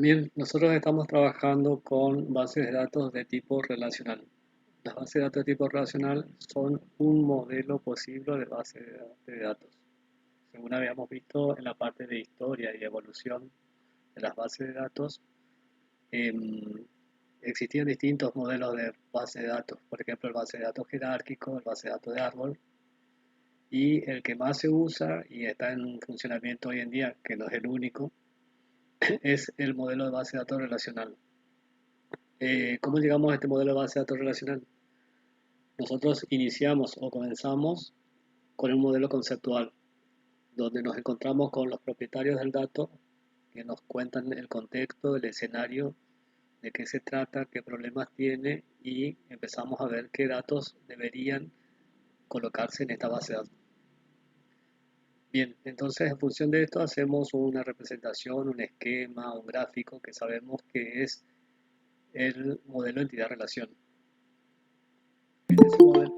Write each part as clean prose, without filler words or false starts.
Bien, nosotros estamos trabajando con bases de datos de tipo relacional. Las bases de datos de tipo relacional son un modelo posible de base de datos. Según habíamos visto en la parte de historia y evolución de las bases de datos, em, existían distintos modelos de base de datos. Por ejemplo, el base de datos jerárquico, el base de datos de árbol, y el que más se usa y está en funcionamiento hoy en día, que no es el único, es el modelo de base de datos relacional. ¿Cómo llegamos a este modelo de base de datos relacional? Nosotros iniciamos o comenzamos con un modelo conceptual, donde nos encontramos con los propietarios del dato que nos cuentan el contexto, el escenario, de qué se trata, qué problemas tiene y empezamos a ver qué datos deberían colocarse en esta base de datos. Bien, entonces en función de esto hacemos una representación, un esquema, un gráfico que sabemos que es el modelo entidad-relación. En ese modelo,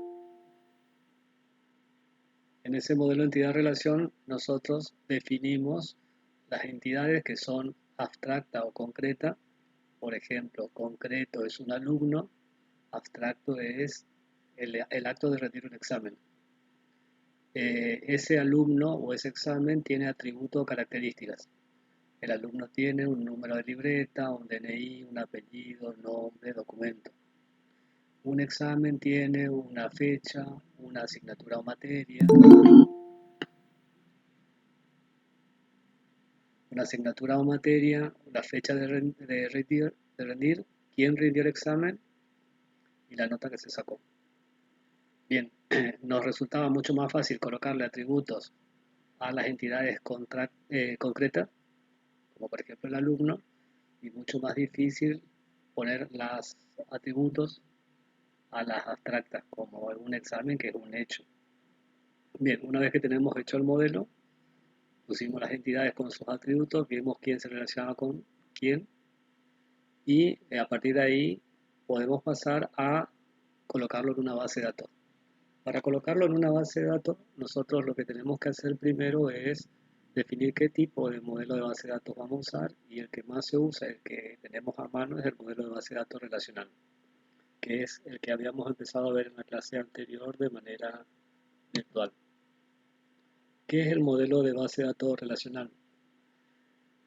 En ese modelo de entidad-relación, nosotros definimos las entidades que son abstracta o concreta. Por ejemplo, concreto es un alumno, abstracto es el acto de rendir un examen. Ese alumno o ese examen tiene atributos o características. El alumno tiene un número de libreta, un DNI, un apellido, nombre, documento. Un examen tiene una fecha, una asignatura o materia, la fecha de rendir, quién rindió el examen y la nota que se sacó. Bien, nos resultaba mucho más fácil colocarle atributos a las entidades concretas, como por ejemplo el alumno, y mucho más difícil poner los atributos a las abstractas, como un examen que es un hecho. Bien, una vez que tenemos hecho el modelo, pusimos las entidades con sus atributos, vimos quién se relacionaba con quién, y a partir de ahí podemos pasar a colocarlo en una base de datos. Para colocarlo en una base de datos, nosotros lo que tenemos que hacer primero es definir qué tipo de modelo de base de datos vamos a usar, y el que más se usa, el que tenemos a mano, es el modelo de base de datos relacional, que es el que habíamos empezado a ver en la clase anterior de manera virtual. ¿Qué es el modelo de base de datos relacional?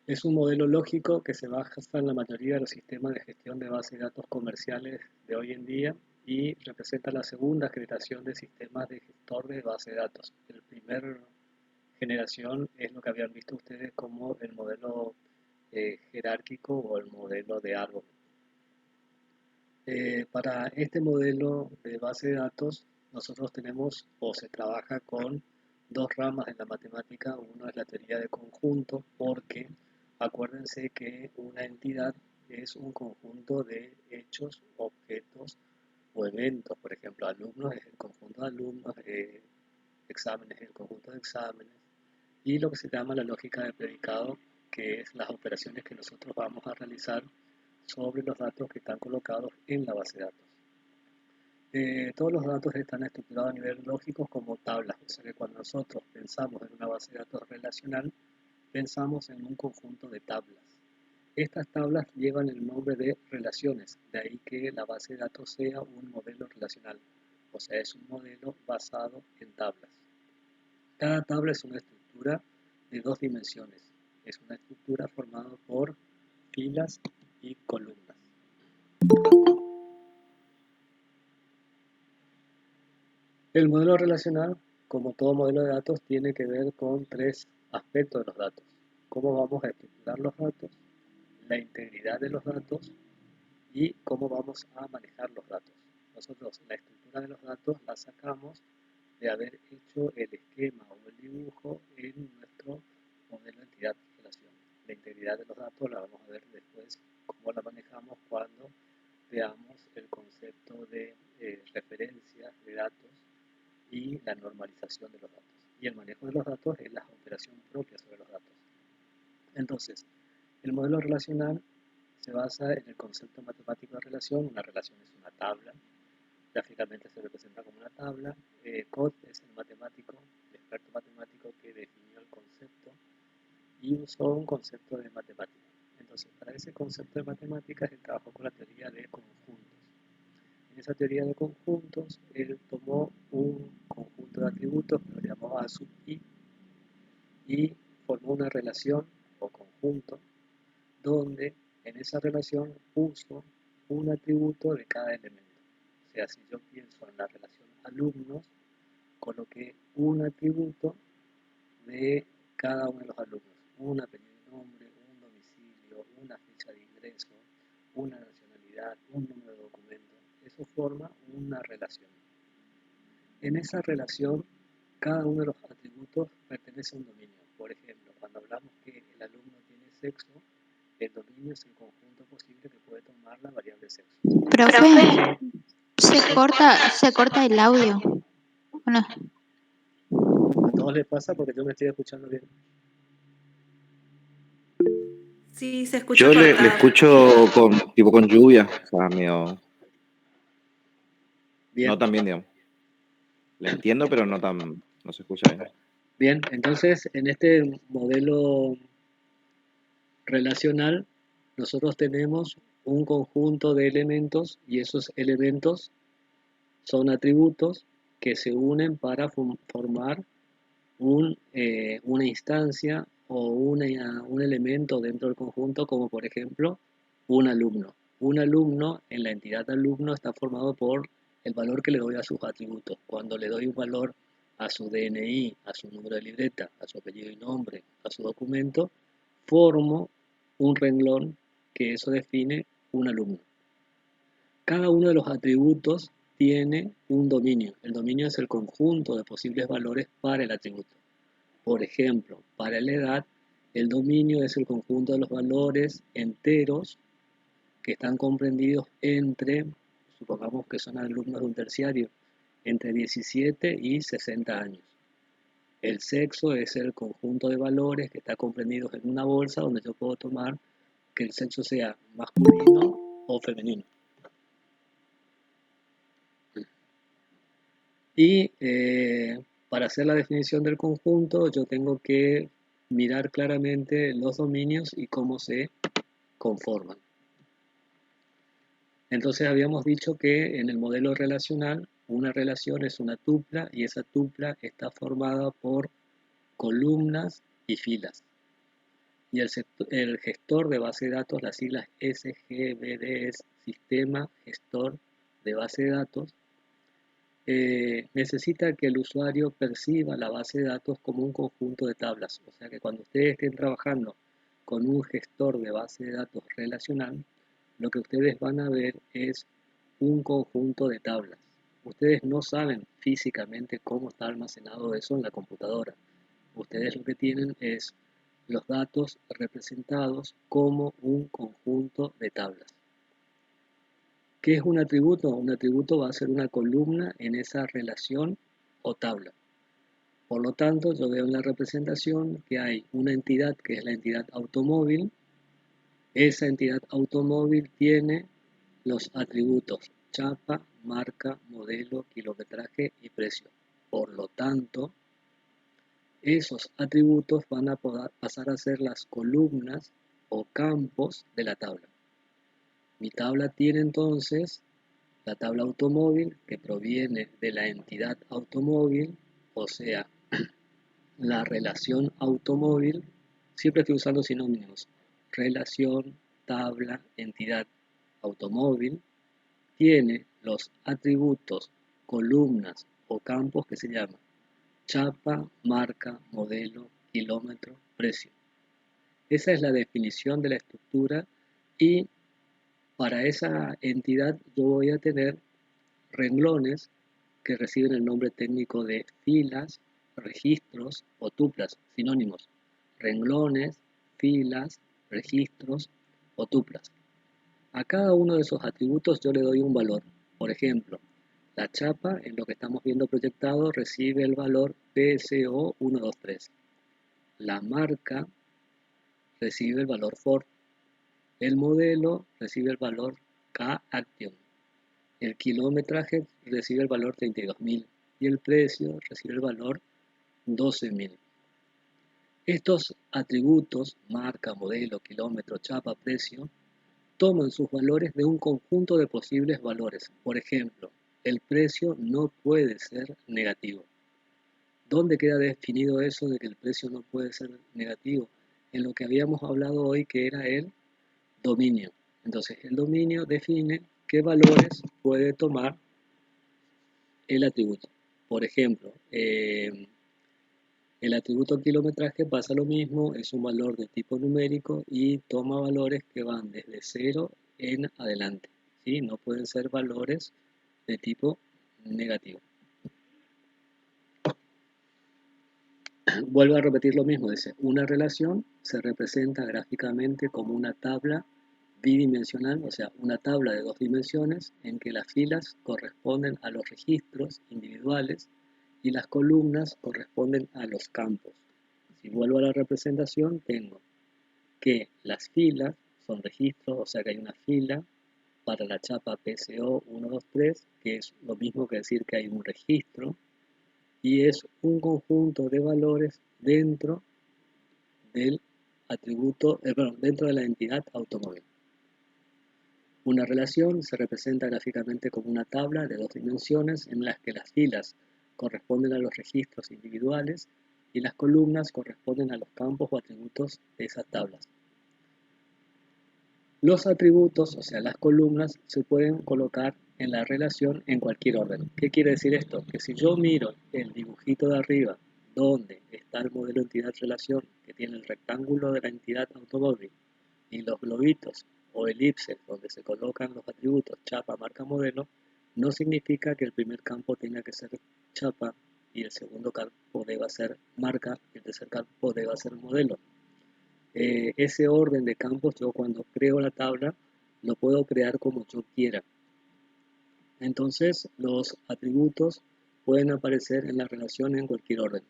Es un modelo lógico que se basa en la mayoría de los sistemas de gestión de bases de datos comerciales de hoy en día y representa la segunda generación de sistemas de gestor de base de datos. La primera generación es lo que habían visto ustedes como el modelo jerárquico o el modelo de árbol. Para este modelo de base de datos, nosotros tenemos o se trabaja con dos ramas en la matemática. Uno es la teoría de conjuntos, porque acuérdense que una entidad es un conjunto de hechos, objetos o eventos. Por ejemplo, alumnos es el conjunto de alumnos, exámenes es el conjunto de exámenes, y lo que se llama la lógica de predicado, que es las operaciones que nosotros vamos a realizar sobre los datos que están colocados en la base de datos. Todos los datos están estructurados a nivel lógico como tablas, o sea que cuando nosotros pensamos en una base de datos relacional, pensamos en un conjunto de tablas. Estas tablas llevan el nombre de relaciones, de ahí que la base de datos sea un modelo relacional, o sea, es un modelo basado en tablas. Cada tabla es una estructura de dos dimensiones, es una estructura formada por filas y columnas. El modelo relacional, como todo modelo de datos, tiene que ver con tres aspectos de los datos: cómo vamos a estructurar los datos, la integridad de los datos y cómo vamos a manejar los datos. Nosotros la estructura de los datos la sacamos de haber hecho el esquema o el dibujo en nuestro modelo de entidad-relación. La integridad de los datos la vamos a ver después, cómo la manejamos cuando veamos el concepto de referencias de datos y la normalización de los datos. Y el manejo de los datos es la operación propia sobre los datos. Entonces, el modelo relacional se basa en el concepto matemático de relación. Una relación es una tabla, gráficamente se representa como una tabla. Code es el matemático, el experto matemático que definió el concepto y usó un concepto de matemática. Entonces, para ese concepto de matemáticas, él trabajó con la teoría de conjuntos. En esa teoría de conjuntos, él tomó un conjunto de atributos que lo llamó A sub i y formó una relación o conjunto donde en esa relación puso un atributo de cada elemento. O sea, si yo pienso en la relación alumnos, coloqué un atributo de cada uno de los alumnos, un apellido y nombre, un domicilio, una fecha de ingreso, una nacionalidad, un número de documento. Eso forma una relación. En esa relación, cada uno de los atributos pertenece a un dominio. Por ejemplo, cuando hablamos que el alumno tiene sexo, el dominio es el conjunto posible que puede tomar la variable sexo. Profe, se corta el audio. Bueno, A todos les pasa porque yo me estoy escuchando bien. Sí, se escucha Yo le cortado. escucho con lluvia, o sea, medio, Bien, no tan bien, digamos. Le entiendo, pero no se escucha bien. bien. Entonces, en este modelo relacional, nosotros tenemos un conjunto de elementos y esos elementos son atributos que se unen para formar una instancia o un elemento dentro del conjunto, como por ejemplo un alumno. Un alumno en la entidad alumno está formado por el valor que le doy a sus atributos. Cuando le doy un valor a su DNI, a su número de libreta, a su apellido y nombre, a su documento, formo un renglón que eso define un alumno. Cada uno de los atributos tiene un dominio. El dominio es el conjunto de posibles valores para el atributo. Por ejemplo, para la edad, el dominio es el conjunto de los valores enteros que están comprendidos entre, supongamos que son alumnos de un terciario, entre 17 y 60 años. El sexo es el conjunto de valores que está comprendidos en una bolsa donde yo puedo tomar que el sexo sea masculino o femenino. Y para hacer la definición del conjunto, yo tengo que mirar claramente los dominios y cómo se conforman. Entonces habíamos dicho que en el modelo relacional, una relación es una tupla y esa tupla está formada por columnas y filas. Y el gestor de base de datos, las siglas SGBD es Sistema Gestor de Base de Datos, necesita que el usuario perciba la base de datos como un conjunto de tablas. O sea que cuando ustedes estén trabajando con un gestor de base de datos relacional, lo que ustedes van a ver es un conjunto de tablas. Ustedes no saben físicamente cómo está almacenado eso en la computadora. Ustedes lo que tienen es los datos representados como un conjunto de tablas. ¿Qué es un atributo? Un atributo va a ser una columna en esa relación o tabla. Por lo tanto, yo veo en la representación que hay una entidad que es la entidad automóvil. Esa entidad automóvil tiene los atributos chapa, marca, modelo, kilometraje y precio. Por lo tanto, esos atributos van a pasar a ser las columnas o campos de la tabla. Mi tabla tiene entonces la tabla automóvil que proviene de la entidad automóvil, o sea, la relación automóvil, siempre estoy usando sinónimos, relación, tabla, entidad, automóvil, tiene los atributos, columnas o campos que se llaman chapa, marca, modelo, kilómetro, precio. Esa es la definición de la estructura y para esa entidad yo voy a tener renglones que reciben el nombre técnico de filas, registros o tuplas, sinónimos. Renglones, filas, registros o tuplas. A cada uno de esos atributos yo le doy un valor. Por ejemplo, la chapa, en lo que estamos viendo proyectado, recibe el valor PSO123. La marca recibe el valor Ford. El modelo recibe el valor K-Action. El kilometraje recibe el valor 32.000 y el precio recibe el valor 12.000. Estos atributos, marca, modelo, kilómetro, chapa, precio, toman sus valores de un conjunto de posibles valores. Por ejemplo, el precio no puede ser negativo. ¿Dónde queda definido eso de que el precio no puede ser negativo? En lo que habíamos hablado hoy, que era el dominio. Entonces, el dominio define qué valores puede tomar el atributo. Por ejemplo, el atributo kilometraje pasa lo mismo, es un valor de tipo numérico y toma valores que van desde 0 en adelante, ¿sí? No pueden ser valores de tipo negativo. Vuelvo a repetir lo mismo, dice, una relación se representa gráficamente como una tabla bidimensional, o sea, una tabla de 2 dimensiones en que las filas corresponden a los registros individuales y las columnas corresponden a los campos. Si vuelvo a la representación, tengo que las filas son registros, o sea que hay una fila para la chapa PCO 123, que es lo mismo que decir que hay un registro, y es un conjunto de valores dentro del atributo, dentro de la entidad automóvil. Una relación se representa gráficamente como una tabla de 2 dimensiones en las que las filas corresponden a los registros individuales y las columnas corresponden a los campos o atributos de esas tablas. Los atributos, o sea, las columnas, se pueden colocar en la relación en cualquier orden. ¿Qué quiere decir esto? Que si yo miro el dibujito de arriba, donde está el modelo entidad relación, que tiene el rectángulo de la entidad automóvil, y los globitos o elipses donde se colocan los atributos chapa, marca, modelo, no significa que el primer campo tenga que ser chapa y el segundo campo deba ser marca y el tercer campo deba ser modelo. Ese orden de campos yo cuando creo la tabla lo puedo crear como yo quiera. Entonces los atributos pueden aparecer en la relación en cualquier orden.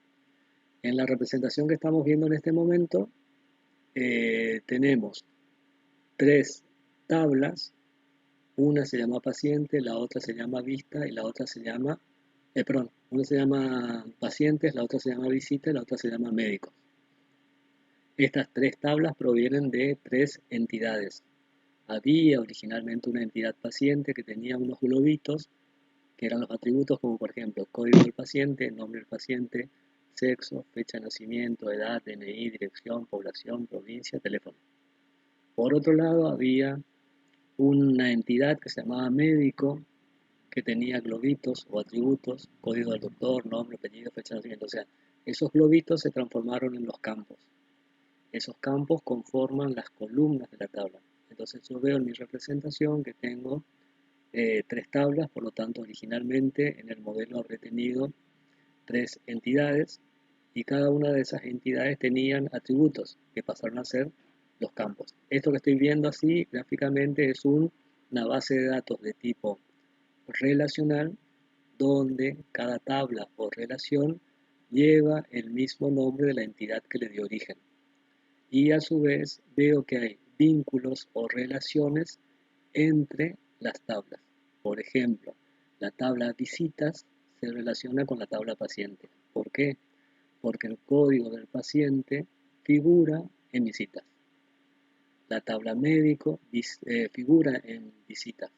En la representación que estamos viendo en este momento tenemos 3 tablas, una se llama paciente, la otra se llama vista y la otra se llama, una se llama pacientes, la otra se llama visita y la otra se llama médicos. Estas 3 tablas provienen de 3 entidades. Había originalmente una entidad paciente que tenía unos globitos que eran los atributos como por ejemplo código del paciente, nombre del paciente, sexo, fecha de nacimiento, edad, DNI, dirección, población, provincia, teléfono. Por otro lado había una entidad que se llamaba médico que tenía globitos o atributos, código del doctor, nombre, apellido, fecha de nacimiento. O sea, esos globitos se transformaron en los campos. Esos campos conforman las columnas de la tabla. Entonces yo veo en mi representación que tengo 3 tablas, por lo tanto originalmente en el modelo habré tenido 3 entidades y cada una de esas entidades tenían atributos que pasaron a ser los campos. Esto que estoy viendo así gráficamente es una base de datos de tipo relacional donde cada tabla o relación lleva el mismo nombre de la entidad que le dio origen. Y a su vez veo que hay vínculos o relaciones entre las tablas. Por ejemplo, la tabla visitas se relaciona con la tabla paciente. ¿Por qué? Porque el código del paciente figura en visitas. La tabla médico figura en visitas.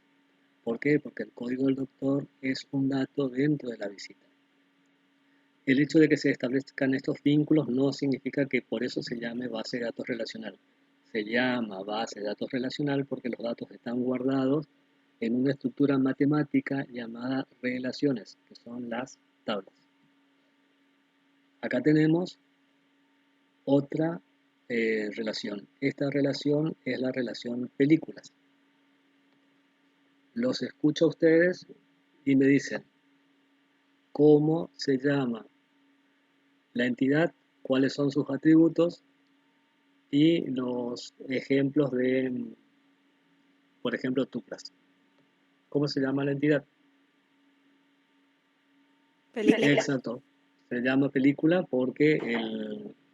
¿Por qué? Porque el código del doctor es un dato dentro de la visita. El hecho de que se establezcan estos vínculos no significa que por eso se llame base de datos relacional. Se llama base de datos relacional porque los datos están guardados en una estructura matemática llamada relaciones, que son las tablas. Acá tenemos otra relación. Esta relación es la relación películas. Los escucho a ustedes y me dicen cómo se llama la entidad, cuáles son sus atributos y los ejemplos de, por ejemplo, tuplas. ¿Cómo se llama la entidad? Película. Exacto. Se llama película porque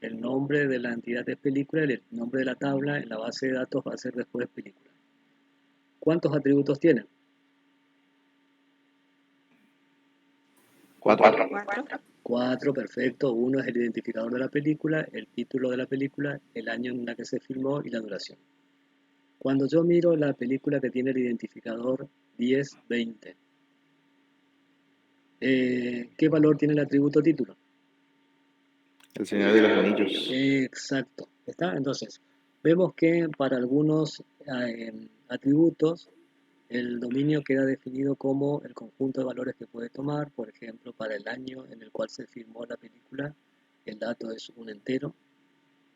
el nombre de la entidad es película y el nombre de la tabla en la base de datos va a ser después película. ¿Cuántos atributos tiene? 4. 4. 4, perfecto. 1 es el identificador de la película, el título de la película, el año en la que se filmó y la duración. Cuando yo miro la película que tiene el identificador 1020, ¿qué valor tiene el atributo título? El Señor de los Anillos. Exacto. ¿Está? Entonces, vemos que para algunos atributos el dominio queda definido como el conjunto de valores que puede tomar. Por ejemplo, para el año en el cual se filmó la película, el dato es un entero.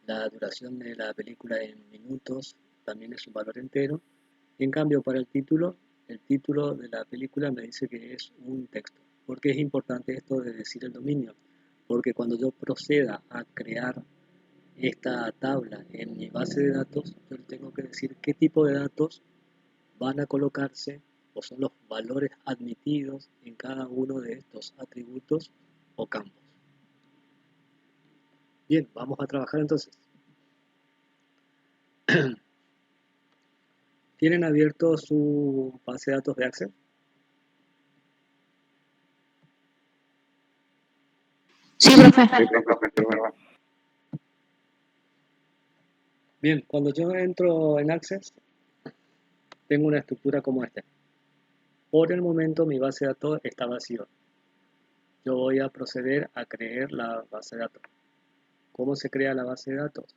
La duración de la película en minutos también es un valor entero. Y en cambio, para el título de la película me dice que es un texto. ¿Por qué es importante esto de decir el dominio? Porque cuando yo proceda a crear esta tabla en mi base de datos, yo le tengo que decir qué tipo de datos van a colocarse o son los valores admitidos en cada uno de estos atributos o campos. Bien, vamos a trabajar entonces. ¿Tienen abierto su base de datos de Access? Sí, profe. Bien, cuando yo entro en Access, tengo una estructura como esta. Por el momento mi base de datos está vacío. Yo voy a proceder a crear la base de datos. ¿Cómo se crea la base de datos?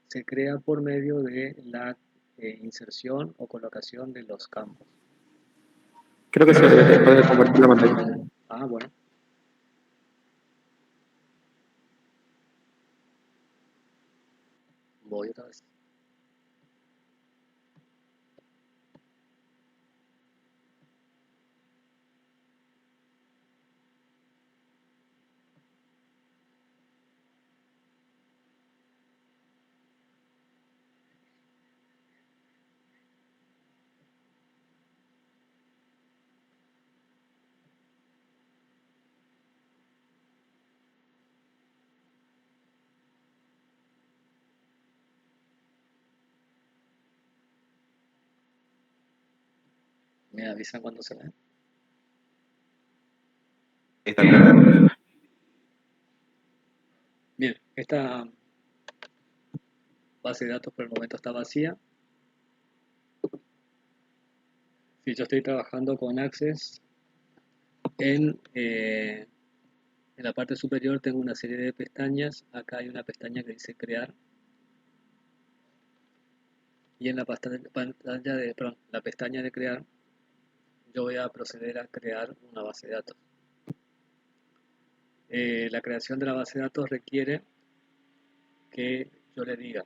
Se crea por medio de la inserción o colocación de los campos. Creo que se puede compartir la pantalla. Ah, bueno. Voy otra vez. Me avisan cuando se ve. Está correcto. Bien, esta base de datos por el momento está vacía. Si yo estoy trabajando con Access, en la parte superior tengo una serie de pestañas. Acá hay una pestaña que dice crear. Y en la la pestaña de crear, yo voy a proceder a crear una base de datos. La creación de la base de datos requiere que yo le diga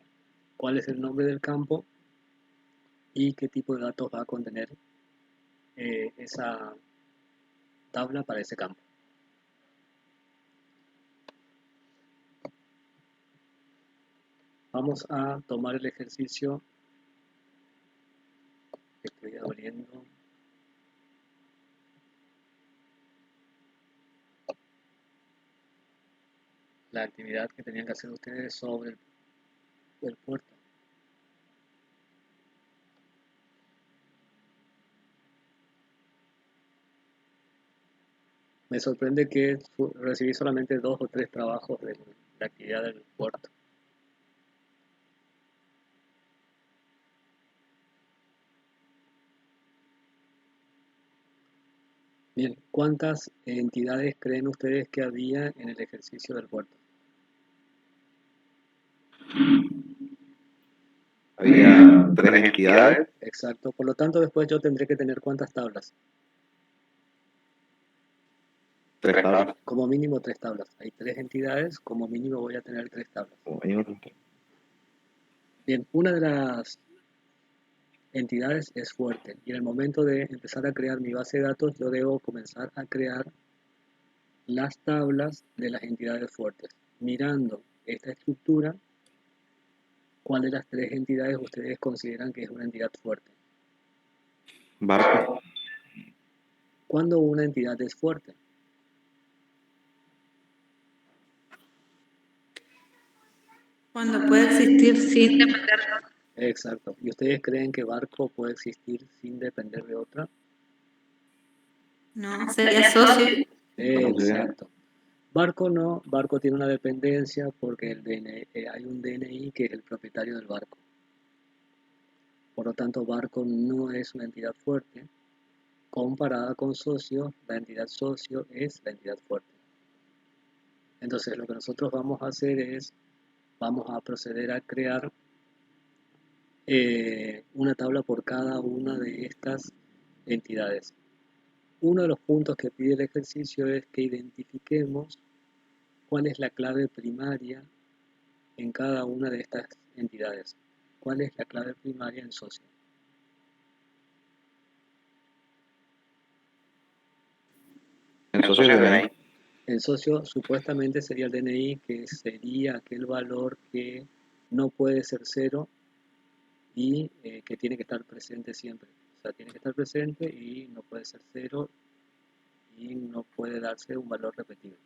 cuál es el nombre del campo y qué tipo de datos va a contener esa tabla para ese campo. Vamos a tomar el ejercicio que estoy abriendo. La actividad que tenían que hacer ustedes sobre el puerto. Me sorprende que recibí solamente 2 o 3 trabajos de la actividad del puerto. Bien, ¿cuántas entidades creen ustedes que había en el ejercicio del puerto? Había 3 entidades. Exacto, por lo tanto después yo tendré que tener ¿cuántas tablas? 3 tablas. Como mínimo 3 tablas. Hay 3 entidades, como mínimo voy a tener 3 tablas. Bien, una de las entidades es fuerte y en el momento de empezar a crear mi base de datos yo debo comenzar a crear las tablas de las entidades fuertes. Mirando esta estructura, ¿cuál de las 3 entidades ustedes consideran que es una entidad fuerte? Barco. ¿Cuándo una entidad es fuerte? Cuando puede existir sin depender. Exacto. ¿Y ustedes creen que barco puede existir sin depender de otra? No, sería socio. Exacto. Barco no, barco tiene una dependencia porque hay un DNI que es el propietario del barco. Por lo tanto, barco no es una entidad fuerte. Comparada con socio, la entidad socio es la entidad fuerte. Entonces, lo que nosotros vamos a hacer es, vamos a proceder a crear una tabla por cada una de estas entidades. Uno de los puntos que pide el ejercicio es que identifiquemos cuál es la clave primaria en cada una de estas entidades. ¿Cuál es la clave primaria en socio? En socio de DNI. El socio supuestamente sería el DNI, que sería aquel valor que no puede ser cero y que tiene que estar presente siempre. O sea, tiene que estar presente y no puede ser cero y no puede darse un valor repetido.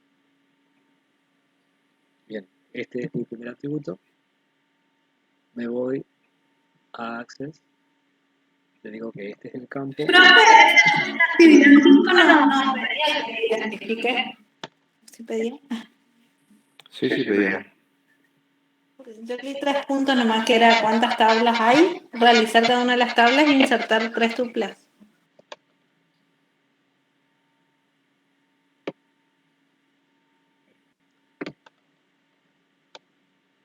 Bien, este es mi primer atributo. Me voy a Access. Le digo que este es el campo. Actividad 5 no pedía que identifique. ¿Sí pedía? Sí, sí, pedía. Yo leí 3 puntos nomás, que era cuántas tablas hay, realizar cada una de las tablas e insertar 3 tuplas.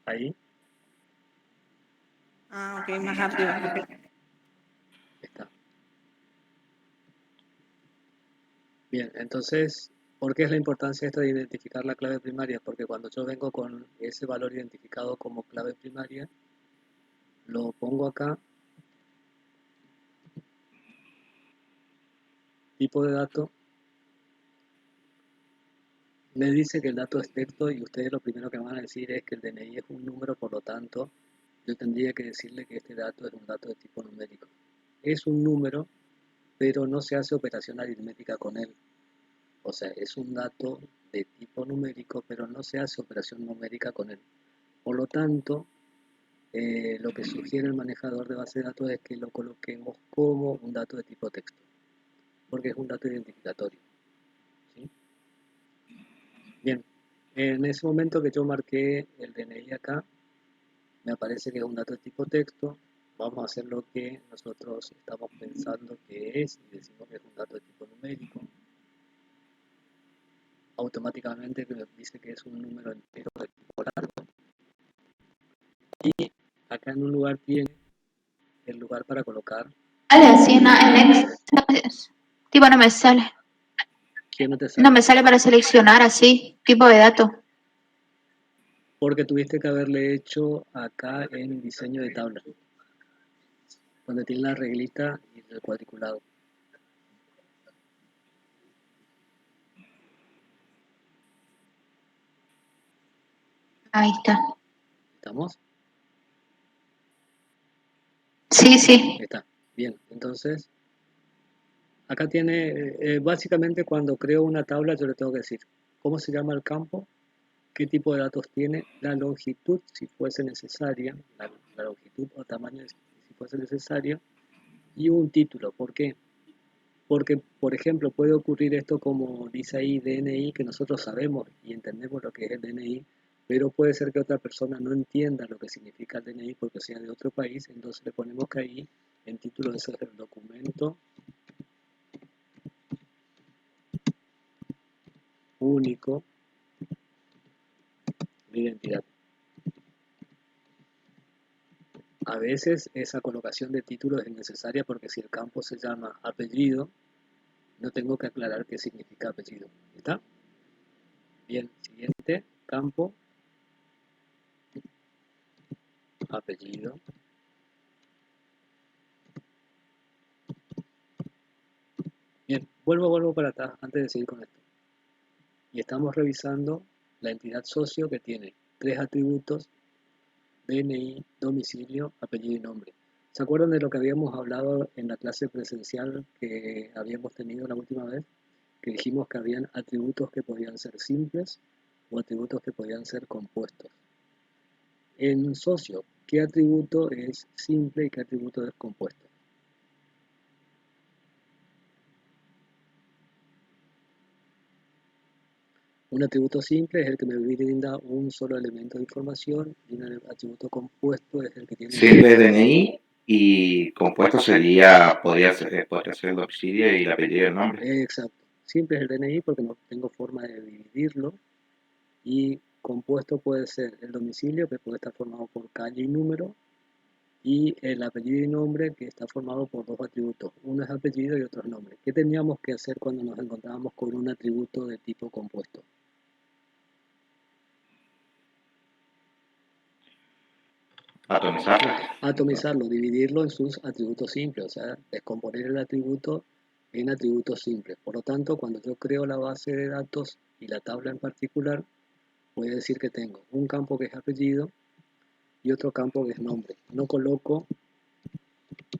Ahí Ah, ok, más arriba. Ok. está. Bien, entonces, ¿por qué es la importancia esto de identificar la clave primaria? Porque cuando yo vengo con ese valor identificado como clave primaria, lo pongo acá, tipo de dato, me dice que el dato es texto y ustedes lo primero que van a decir es que el DNI es un número, por lo tanto, yo tendría que decirle que este dato es un dato de tipo numérico. Es un número, pero no se hace operación aritmética con él. O sea, es un dato de tipo numérico, pero no se hace operación numérica con él. Por lo tanto, lo que sugiere el manejador de base de datos es que lo coloquemos como un dato de tipo texto, porque es un dato identificatorio. ¿Sí? Bien, en ese momento que yo marqué el DNI acá, me aparece que es un dato de tipo texto. Vamos a hacer lo que nosotros estamos pensando que es y decimos que es un dato de tipo numérico. Automáticamente me dice que es un número entero de tipo largo. Y acá en un lugar tiene el lugar para colocar. Sale así en Excel. Tipo, no me sale. ¿Qué no te No sale? me sale para seleccionar así, tipo de dato. Porque tuviste que haberle hecho acá en diseño de tabla, donde tiene la reglita y el cuadriculado. Ahí está. ¿Estamos? Sí, sí. Está. Bien, entonces, acá tiene, básicamente cuando creo una tabla yo le tengo que decir cómo se llama el campo, qué tipo de datos tiene, la longitud si fuese necesaria, la longitud o tamaño si fuese necesario, y un título. ¿Por qué? Porque, por ejemplo, puede ocurrir esto como dice ahí DNI, que nosotros sabemos y entendemos lo que es el DNI, pero puede ser que otra persona no entienda lo que significa el DNI porque sea de otro país, entonces le ponemos que ahí en título ese es el documento único de identidad. A veces esa colocación de título es necesaria porque si el campo se llama apellido, no tengo que aclarar qué significa apellido. ¿Está? Bien, siguiente, campo, apellido. Bien, vuelvo para atrás antes de seguir con esto. Y estamos revisando la entidad socio que tiene 3 atributos: DNI, domicilio, apellido y nombre. ¿Se acuerdan de lo que habíamos hablado en la clase presencial que habíamos tenido la última vez? Que dijimos que habían atributos que podían ser simples o atributos que podían ser compuestos. En socio, ¿qué atributo es simple y qué atributo es compuesto? Un atributo simple es el que me brinda un solo elemento de información y un atributo compuesto es el que tiene... Simple es DNI y compuesto podría ser el domicilio y el apellido y el nombre. Exacto. Simple es el DNI porque no tengo forma de dividirlo. Y compuesto puede ser el domicilio, que puede estar formado por calle y número, y el apellido y nombre, que está formado por dos atributos. Uno es apellido y otro es nombre. ¿Qué teníamos que hacer cuando nos encontrábamos con un atributo de tipo compuesto? Atomizarlo. Atomizarlo, dividirlo en sus atributos simples, o sea, descomponer el atributo en atributos simples. Por lo tanto, cuando yo creo la base de datos y la tabla en particular, voy a decir que tengo un campo que es apellido y otro campo que es nombre. No coloco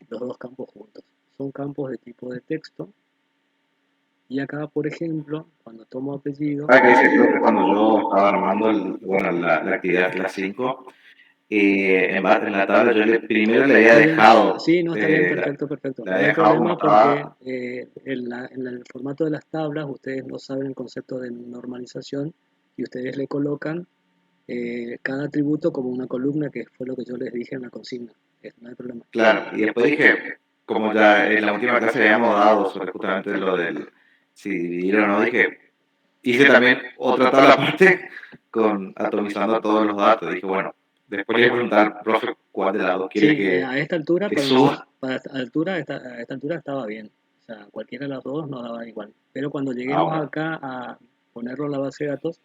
los dos campos juntos. Son campos de tipo de texto. Y acá, por ejemplo, cuando tomo apellido... Ah, que dice, creo que cuando yo estaba armando la actividad clase 5, en la tabla primero le había dejado, Sí, no, está bien, perfecto, perfecto. le No había hay dejado problema como porque estaba. en el formato de las tablas ustedes no saben el concepto de normalización y ustedes le colocan cada atributo como una columna, que fue lo que yo les dije en la consigna. No hay problema. Claro, y después dije, como ya en la última clase habíamos dado sobre justamente lo del si dividir o no, hice también otra tabla aparte con atomizando todos los datos. Dije, bueno, después le voy a preguntar al profe cuál de las dos quiere Sí, a esta altura, que suba. para a esta altura estaba bien. O sea, cualquiera de las dos nos daba igual. Pero cuando Ah, lleguemos bueno. acá a ponerlo en la base de datos,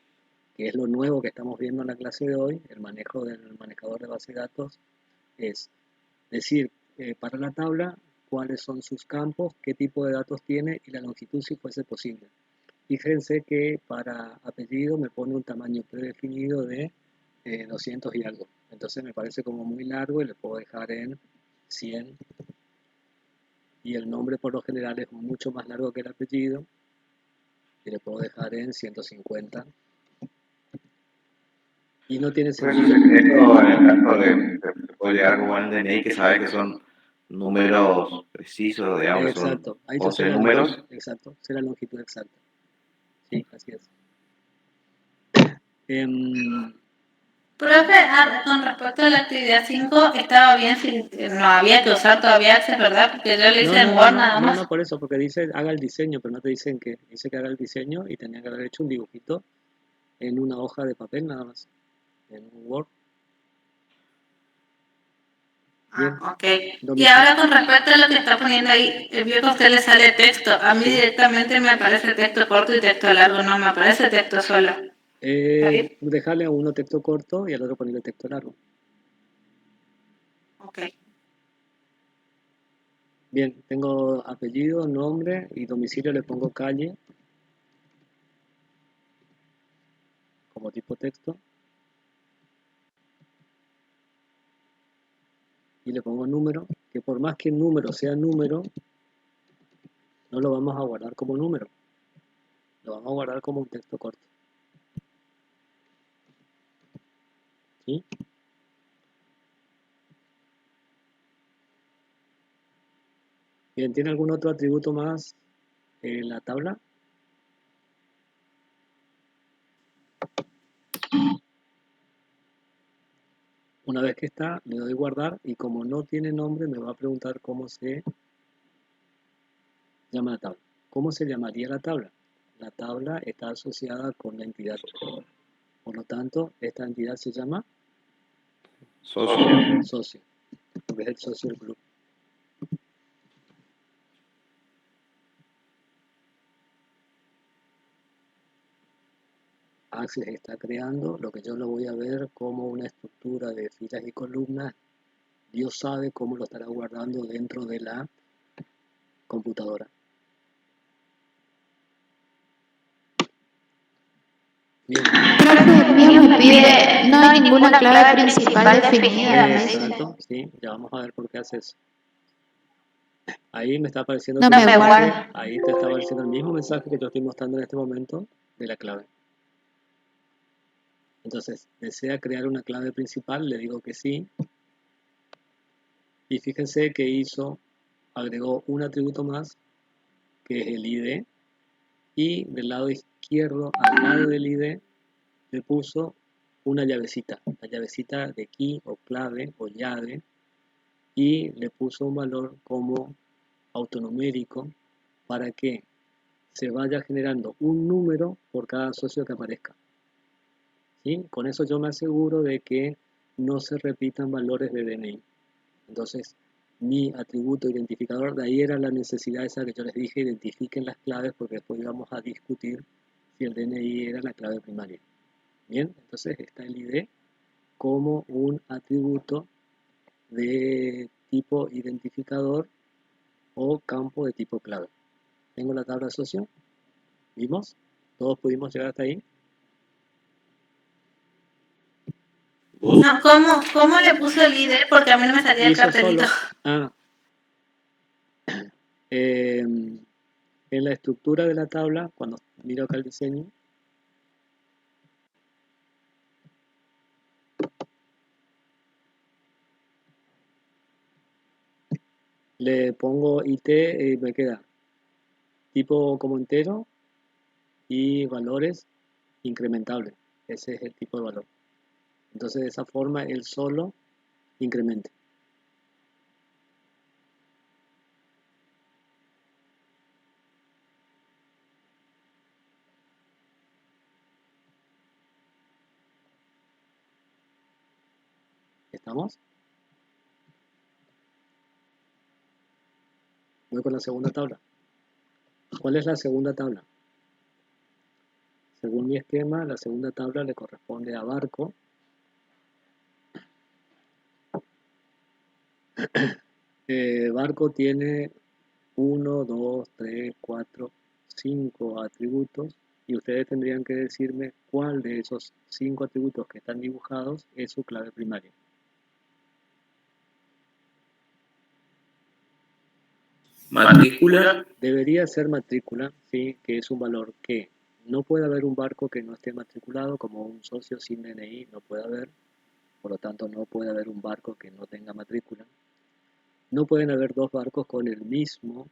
que es lo nuevo que estamos viendo en la clase de hoy, el manejo del manejador de base de datos, es decir, para la tabla, cuáles son sus campos, qué tipo de datos tiene y la longitud si fuese posible. Fíjense que para apellido me pone un tamaño predefinido de 200 y algo. Entonces me parece como muy largo y le puedo dejar en 100. Y el nombre por lo general es mucho más largo que el apellido y le puedo dejar en 150. Y no tiene Pues sentido. esto en el caso de puede llegar como el DNI que sabe que son números precisos, digamos que son Exacto, ahí yo sé 11 la números. longitud, exacto, sé la longitud exacta. Sí, así es. Profe, con respecto a la actividad 5, estaba bien si no había que usar todavía Access, ¿verdad? Porque yo lo hice en Word nada más. No, por eso, porque dice haga el diseño, pero no te dicen que dice que haga el diseño y tenía que haber hecho un dibujito en una hoja de papel nada más, en un Word. Bien. Ah, ok. Y ahora con respecto a lo que está poniendo ahí, vio que a usted le sale texto. A mí directamente me aparece texto corto y texto largo, no me aparece texto solo. Dejarle a uno texto corto y al otro ponerle texto largo. Ok. Bien, tengo apellido, nombre y domicilio, le pongo calle como tipo texto. Y le pongo número, que por más que el número sea número, no lo vamos a guardar como número. Lo vamos a guardar como un texto corto. ¿Sí? Bien, ¿tiene algún otro atributo más en la tabla? Una vez que está, le doy guardar y como no tiene nombre, me va a preguntar cómo se llama la tabla. ¿Cómo se llamaría la tabla? La tabla está asociada con la entidad. Por lo tanto, esta entidad se llama socio, porque es el socio del grupo. Access está creando lo que yo lo voy a ver como una estructura de filas y columnas. Dios sabe cómo lo estará guardando dentro de la computadora. Bien. Profe, el mío me pide, no hay ninguna clave principal definida, me dice. Exacto, sí, ya vamos a ver por qué hace eso. Ahí me está apareciendo No me guarda. ahí te está apareciendo el mismo mensaje que yo estoy mostrando en este momento de la clave. Entonces, ¿desea crear una clave principal? Le digo que sí. Y fíjense que agregó un atributo más, que es el ID. Y del lado izquierdo, al lado del ID, le puso una llavecita, la llavecita de key o clave o llave, y le puso un valor como autonumérico para que se vaya generando un número por cada socio que aparezca. ¿Sí? Con eso yo me aseguro de que no se repitan valores de DNI. Entonces, mi atributo identificador, de ahí era la necesidad esa que yo les dije, identifiquen las claves, porque después íbamos a discutir si el DNI era la clave primaria. Bien, entonces está el ID como un atributo de tipo identificador o campo de tipo clave. Tengo la tabla de asocio. ¿Vimos? ¿Todos pudimos llegar hasta ahí? No, ¿cómo le puso el ID? Porque a mí no me salía el Hizo cartelito. solo. En la estructura de la tabla, cuando miro acá el diseño, le pongo IT y me queda tipo como entero y valores incrementables. Ese es el tipo de valor. Entonces, de esa forma, él solo incrementa. ¿Estamos? Voy con la segunda tabla. ¿Cuál es la segunda tabla? Según mi esquema, la segunda tabla le corresponde a barco. Barco tiene 1, 2, 3, 4, 5 atributos y ustedes tendrían que decirme cuál de esos 5 atributos que están dibujados es su clave primaria. Matrícula. Debería ser matrícula, ¿sí? Que es un valor que no puede haber un barco que no esté matriculado, como un socio sin DNI no puede haber, por lo tanto no puede haber un barco que no tenga matrícula. No pueden haber dos barcos con el mismo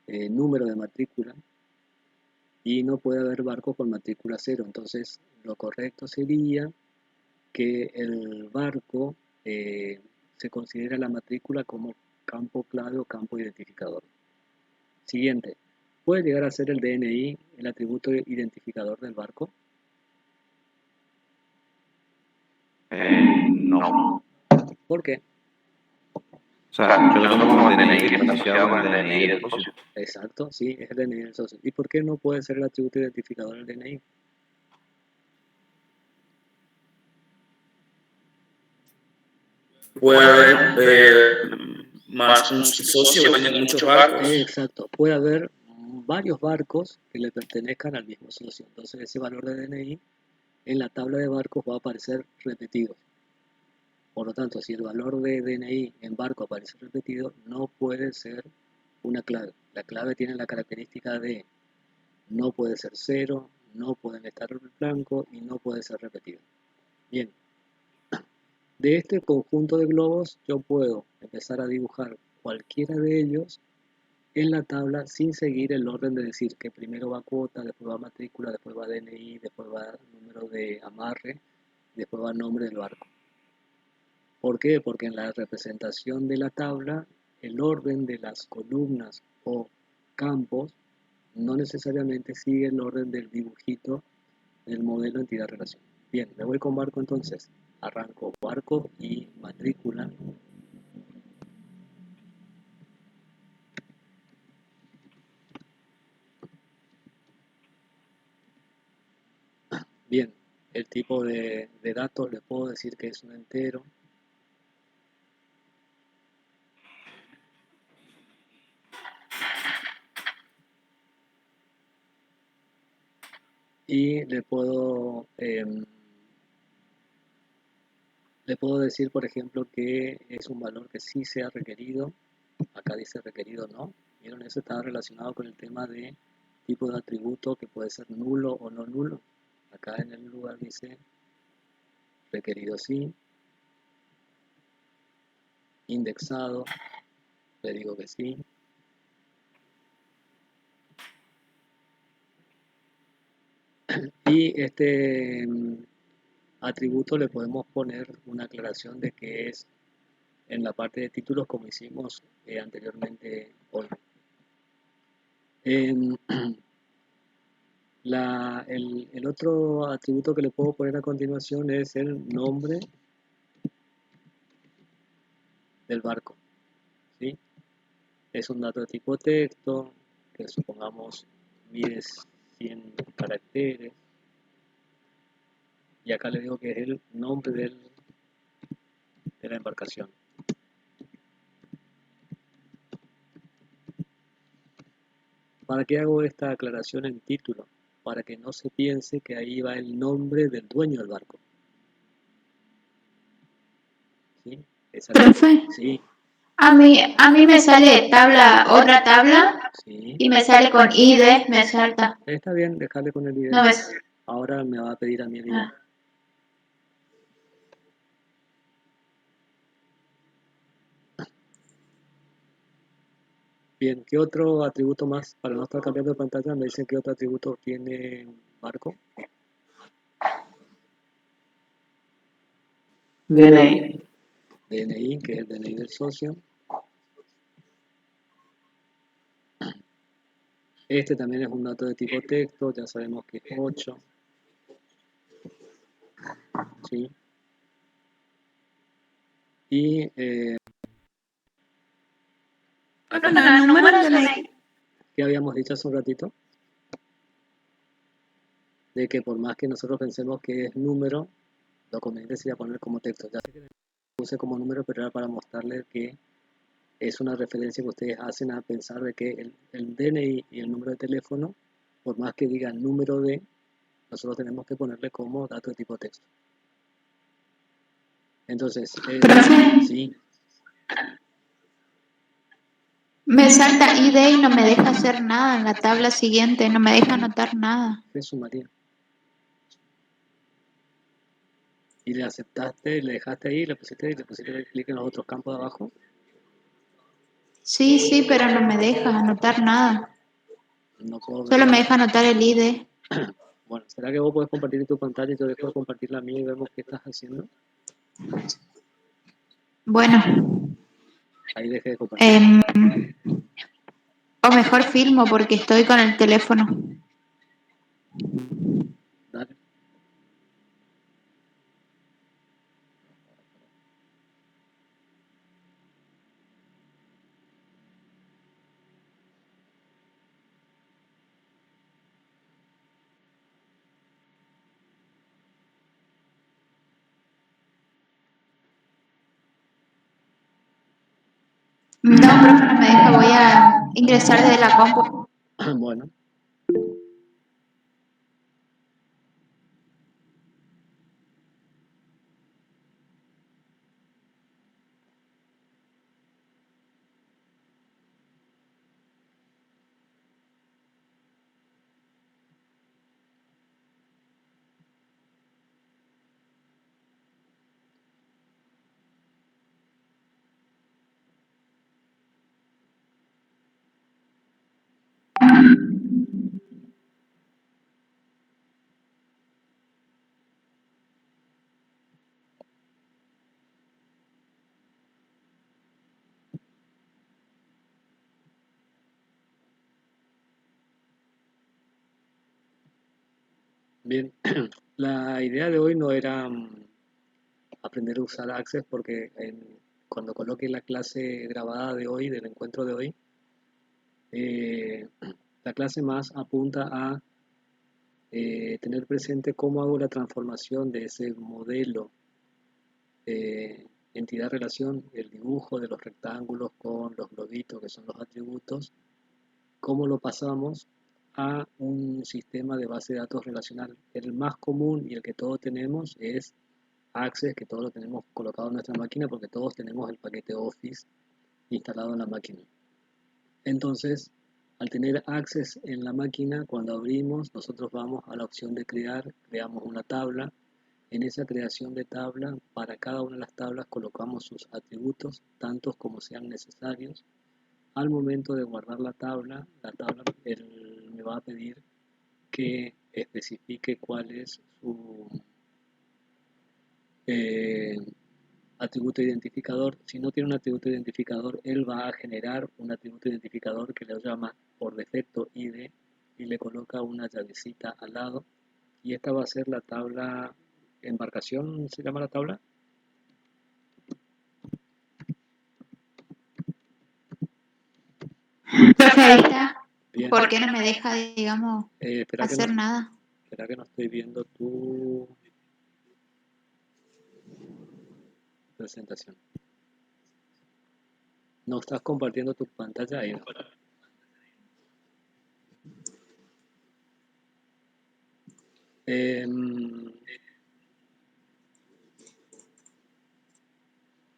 número de matrícula y no puede haber barcos con matrícula cero. Entonces lo correcto sería que el barco se considera la matrícula como campo clave o campo identificador. Siguiente, ¿puede llegar a ser el DNI el atributo identificador del barco? No. ¿Por qué? O sea, yo lo tomo como el DNI que está asociado con el DNI del socio. Exacto, sí, es el DNI del socio. ¿Y por qué no puede ser el atributo identificador del DNI? Puede haber más un socio, venden muchos barcos. Exacto, puede haber varios barcos que le pertenezcan al mismo socio. Entonces ese valor de DNI en la tabla de barcos va a aparecer repetido. Por lo tanto, si el valor de DNI en barco aparece repetido, no puede ser una clave. La clave tiene la característica de no puede ser cero, no pueden estar en blanco y no puede ser repetido. Bien, de este conjunto de globos yo puedo empezar a dibujar cualquiera de ellos en la tabla sin seguir el orden de decir que primero va cuota, después va matrícula, después va DNI, después va número de amarre, después va nombre del barco. ¿Por qué? Porque en la representación de la tabla, el orden de las columnas o campos no necesariamente sigue el orden del dibujito del modelo entidad-relación. Bien, me voy con barco entonces. Arranco barco y matrícula. Bien, el tipo de datos le puedo decir que es un entero. Y le puedo decir, por ejemplo, que es un valor que sí sea requerido. Acá dice requerido no. ¿Vieron? Eso está relacionado con el tema de tipo de atributo que puede ser nulo o no nulo. Acá en el lugar dice requerido sí. Indexado, le digo que sí. Y este atributo le podemos poner una aclaración de que es en la parte de títulos como hicimos anteriormente hoy. Em, el otro atributo que le puedo poner a continuación es el nombre del barco, ¿sí? Es un dato de tipo texto que supongamos mide 100 caracteres y acá le digo que es el nombre de la embarcación. ¿Para qué hago esta aclaración en título? Para que no se piense que ahí va el nombre del dueño del barco. ¿Sí? Profe, Sí, a mí me sale tabla, otra tabla, sí. y me sale con ID, me salta. Está bien, dejarle con el ID. No ves. Ahora me va a pedir a mí el ID. Ah. Bien, ¿qué otro atributo más? Para no estar cambiando de pantalla, me dicen qué otro atributo tiene un barco. DNI. DNI, que es el DNI del socio. Este también es un dato de tipo texto, ya sabemos que es 8. ¿Sí? Y acá, Bueno, el número de la... ¿qué habíamos dicho hace un ratito? De que por más que nosotros pensemos que es número, lo conveniente sería poner como texto. Ya sé que puse como número, pero era para mostrarles que es una referencia que ustedes hacen a pensar de que el DNI y el número de teléfono, por más que diga número de, nosotros tenemos que ponerle como dato de tipo texto. Entonces, Profe, sí, me salta ID y no me deja hacer nada en la tabla siguiente, no me deja anotar nada. Jesús María. Y le aceptaste, le dejaste ahí, le pusiste clic en los otros campos de abajo. Sí, sí, pero no me deja anotar nada. No puedo Solo ver. me deja anotar el ID. Bueno, ¿será que vos podés compartir tu pantalla y yo dejo de compartir la mía y vemos qué estás haciendo? Bueno, Ahí dejé de compartir. o mejor filmo porque estoy con el teléfono. Dale. No, profe, no me deja, voy a ingresar desde la compu. Bueno, bien. La idea de hoy no era aprender a usar Access porque cuando coloque la clase grabada de hoy, del encuentro de hoy, eh, la clase más apunta a tener presente cómo hago la transformación de ese modelo de entidad-relación, el dibujo de los rectángulos con los globitos, que son los atributos, cómo lo pasamos a un sistema de base de datos relacional. El más común y el que todos tenemos es Access, que todos lo tenemos colocado en nuestra máquina porque todos tenemos el paquete Office instalado en la máquina. Entonces, al tener Access en la máquina, cuando abrimos, nosotros vamos a la opción de crear, creamos una tabla. En esa creación de tabla, para cada una de las tablas colocamos sus atributos, tantos como sean necesarios. Al momento de guardar la tabla me va a pedir que especifique cuál es su eh, atributo identificador. Si no tiene un atributo identificador, él va a generar un atributo identificador que le llama por defecto ID y le coloca una llavecita al lado. Y esta va a ser la tabla embarcación, ¿se llama la tabla? Profe, ahí está. Bien. ¿Por qué no me deja, digamos, Espera que hacer no, nada? espera que no estoy viendo tu presentación. No estás compartiendo tu pantalla ahí, ¿no?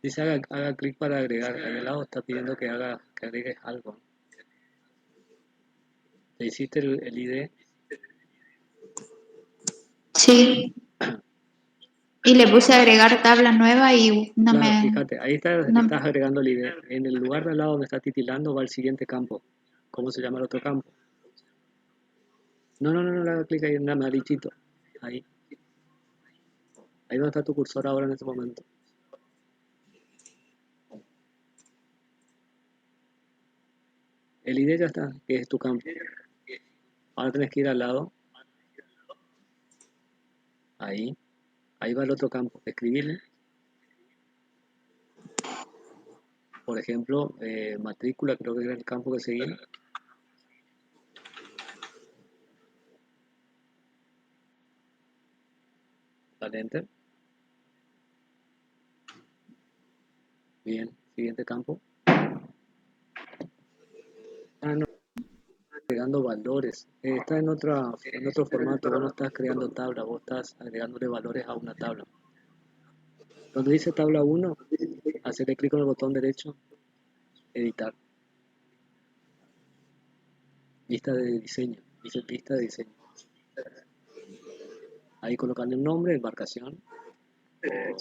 Dice haga clic para agregar. Ahí al lado está pidiendo que agregues algo. ¿Te hiciste el ID? Sí. Y le puse agregar tabla nueva y no Claro, me... fíjate, ahí estás no- agregando el ID. En el lugar de al lado donde está titilando va el siguiente campo. ¿Cómo se llama el otro campo? No le haga clic ahí en amarillito. Ahí. Ahí donde está tu cursor ahora en este momento. El ID ya está, que es tu campo. Ahora tenés que ir al lado. Ahí. Ahí va el otro campo. Escribirle. Por ejemplo, matrícula, creo que era el campo que seguía. Dale enter. Bien, siguiente campo. Ah, no, agregando valores. Está en otro formato. Vos no estás creando tabla, vos estás agregándole valores a una tabla. Donde dice tabla 1, hacerle clic con el botón derecho, editar. Vista de diseño. Dice vista de diseño. Ahí colocarle el nombre, embarcación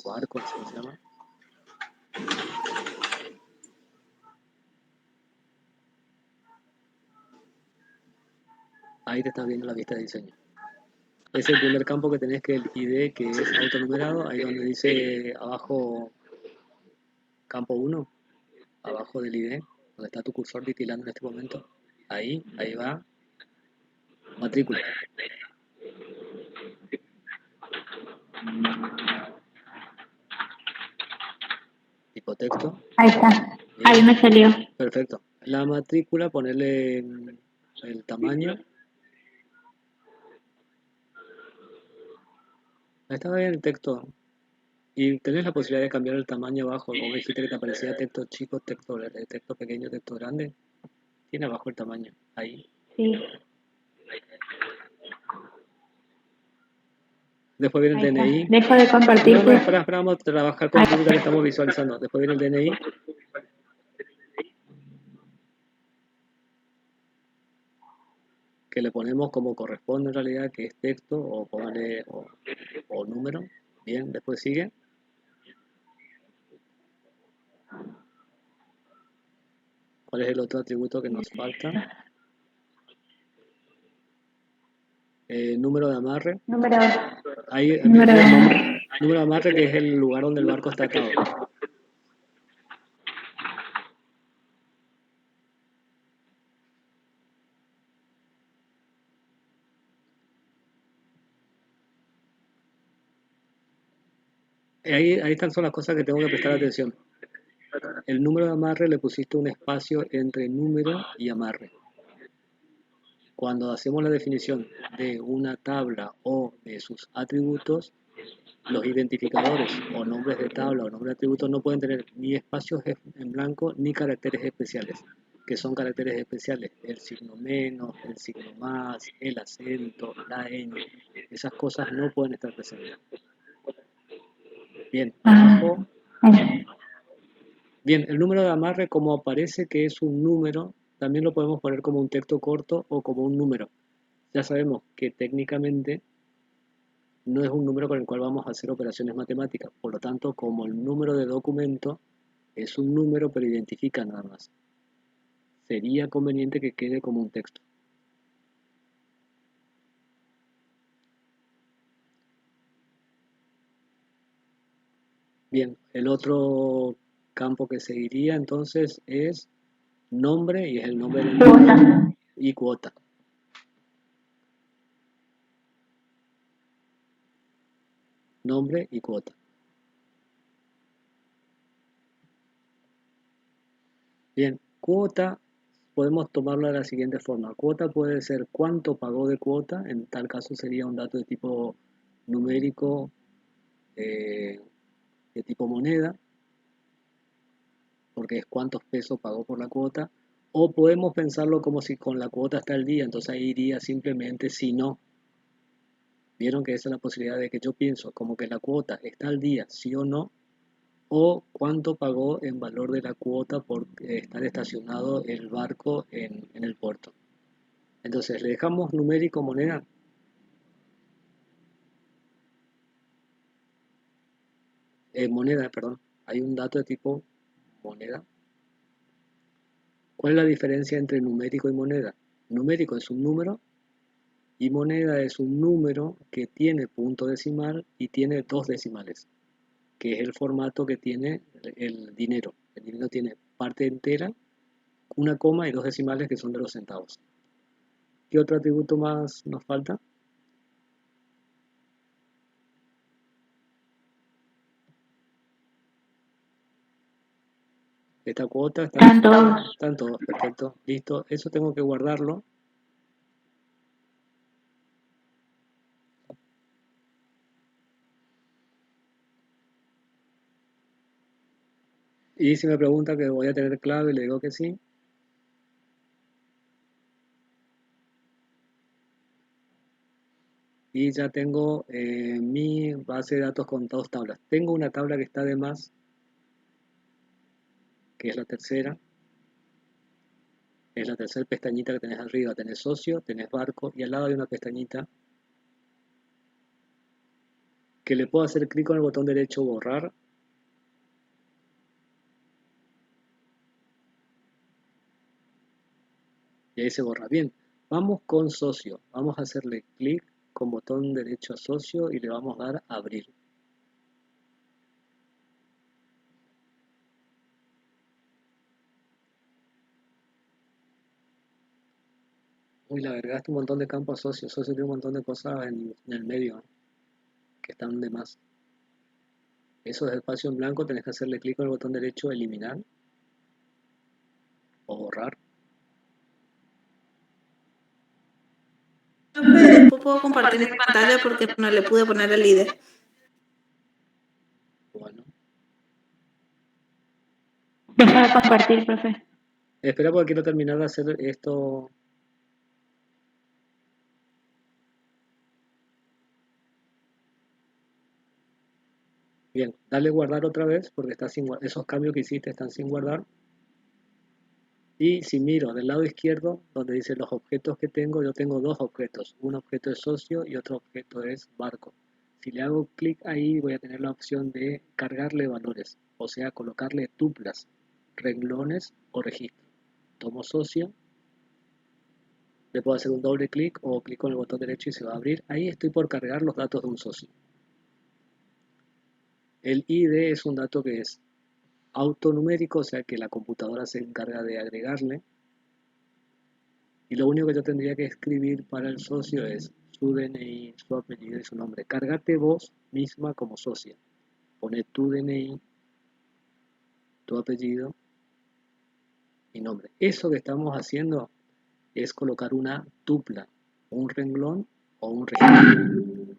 o barco, así se llama. Ahí te estás viendo la vista de diseño. Es el primer campo que tenés, que el ID, que es autonumerado. Ahí donde dice abajo campo 1, abajo del ID, donde está tu cursor titilando en este momento. Ahí va matrícula. Tipo texto. Ahí está. Bien. Ahí me salió. Perfecto. La matrícula, ponerle el tamaño. Ahí estaba bien el texto. Y tenés la posibilidad de cambiar el tamaño abajo. Como dijiste que te aparecía texto chico, texto pequeño, texto grande. Tiene abajo el tamaño. Ahí. Sí. Después viene el Ahí DNI. está. Dejo de compartir. No, espera, vamos a trabajar con el grupo que estamos visualizando. Después viene el DNI. Que le ponemos como corresponde en realidad, que es texto, o póngale o número. Bien, después sigue. ¿Cuál es el otro atributo que nos falta? Número de amarre. Número Ahí Número viene el de- nombre. Número de amarre, que es el lugar donde el barco está atado. Ahí están son las cosas que tengo que prestar atención. El número de amarre le pusiste un espacio entre número y amarre. Cuando hacemos la definición de una tabla o de sus atributos, los identificadores o nombres de tabla o nombres de atributos no pueden tener ni espacios en blanco ni caracteres especiales. Que son caracteres especiales? El signo menos, el signo más, el acento, la ñ. Esas cosas no pueden estar presentes. Bien, abajo. Bien, el número de amarre, como aparece que es un número, también lo podemos poner como un texto corto o como un número. Ya sabemos que técnicamente no es un número con el cual vamos a hacer operaciones matemáticas. Por lo tanto, como el número de documento es un número pero identifica nada más, sería conveniente que quede como un texto. Bien, el otro campo que seguiría entonces es nombre y es el nombre del Cuota. y cuota. Nombre y cuota. Bien, cuota podemos tomarlo de la siguiente forma. Cuota puede ser cuánto pagó de cuota, en tal caso sería un dato de tipo numérico, de tipo moneda, porque es cuántos pesos pagó por la cuota. O podemos pensarlo como si con la cuota está el día, entonces ahí iría simplemente si no. Vieron que esa es la posibilidad de que yo pienso como que la cuota está al día, sí o no, o cuánto pagó en valor de la cuota por estar estacionado el barco en el puerto. Entonces, le dejamos numérico moneda. Moneda, perdón. Hay un dato de tipo moneda. ¿Cuál es la diferencia entre numérico y moneda? Numérico es un número y moneda es un número que tiene punto decimal y tiene dos decimales, que es el formato que tiene el dinero. El dinero tiene parte entera, una coma y dos decimales que son de los centavos. ¿Qué otro atributo más nos falta? Esta cuota Están todos. están todos, perfecto, listo. Eso tengo que guardarlo. Y si me pregunta que voy a tener clave, le digo que sí. Y ya tengo mi base de datos con dos tablas. Tengo una tabla que está de más, que es la tercera. Es la tercera pestañita que tenés arriba. Tenés socio, tenés barco y al lado hay una pestañita que le puedo hacer clic con el botón derecho borrar. Y ahí se borra. Bien, vamos con socio. Vamos a hacerle clic con botón derecho a socio y le vamos a dar a abrir. Uy, le agregaste un montón de campos a socio. Socio tiene un montón de cosas en el medio que están de más. Esos espacios en blanco tenés que hacerle clic con el botón derecho, eliminar o borrar. Después puedo compartir mi pantalla porque no le pude poner el líder. Bueno, Deja de compartir, profe. espera porque quiero terminar de hacer esto. Bien, dale guardar otra vez porque está sin, esos cambios que hiciste están sin guardar. Y si miro del lado izquierdo, donde dice los objetos que tengo, yo tengo dos objetos. Un objeto es socio y otro objeto es barco. Si le hago clic ahí, voy a tener la opción de cargarle valores, o sea, colocarle tuplas, renglones o registros. Tomo socio, le puedo hacer un doble clic o clic con el botón derecho y se va a abrir. Ahí estoy por cargar los datos de un socio. El ID es un dato que es autonumérico, o sea que la computadora se encarga de agregarle. Y lo único que yo tendría que escribir para el socio es su DNI, su apellido y su nombre. Cargate vos misma como socia. Pone tu DNI, tu apellido y nombre. Eso que estamos haciendo es colocar una tupla, un renglón o un registro.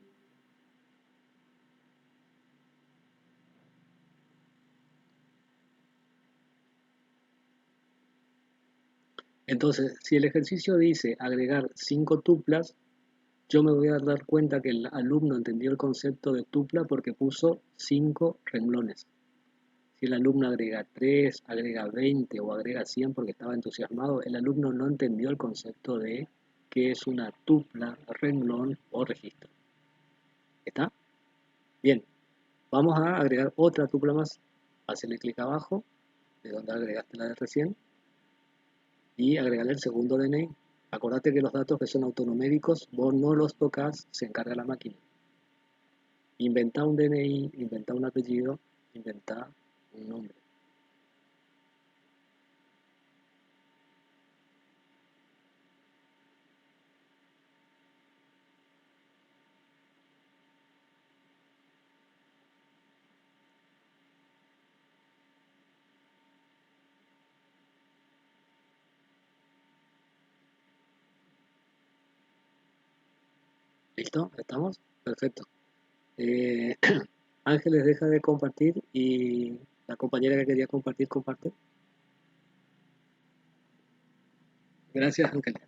Entonces, si el ejercicio dice agregar 5 tuplas, yo me voy a dar cuenta que el alumno entendió el concepto de tupla porque puso 5 renglones. Si el alumno agrega 3, agrega 20 o agrega 100 porque estaba entusiasmado, el alumno no entendió el concepto de qué es una tupla, renglón o registro. ¿Está? Bien, vamos a agregar otra tupla más. Hacerle clic abajo, de donde agregaste la de recién, y agregarle el segundo DNI. Acordate que los datos que son autonuméricos, vos no los tocas, se encarga la máquina. Inventa un DNI, inventa un apellido Inventar un nombre. ¿Listo? ¿Estamos? Perfecto. Ángeles deja de compartir y la compañera que quería compartir, comparte. Gracias, Ángeles.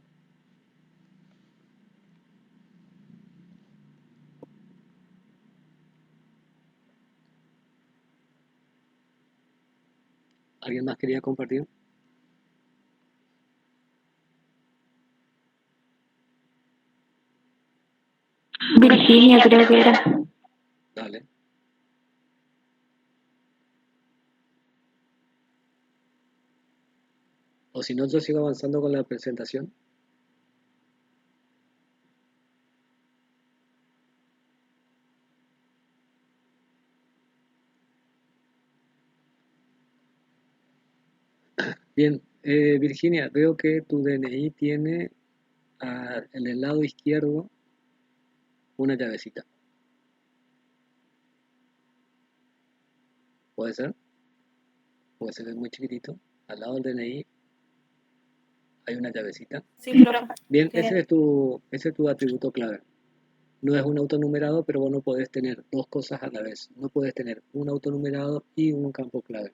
¿Alguien más quería compartir? Virginia creo que era. Dale. O si no, yo sigo avanzando con la presentación. Bien, Virginia, veo que tu DNI tiene en el lado izquierdo una llavecita. ¿Puede ser? Porque se ve muy chiquitito. Al lado del DNI hay una llavecita. Sí, profe. Bien, ese es tu atributo clave. No es un autonumerado, pero vos no podés tener dos cosas a la vez. No podés tener un autonumerado y un campo clave.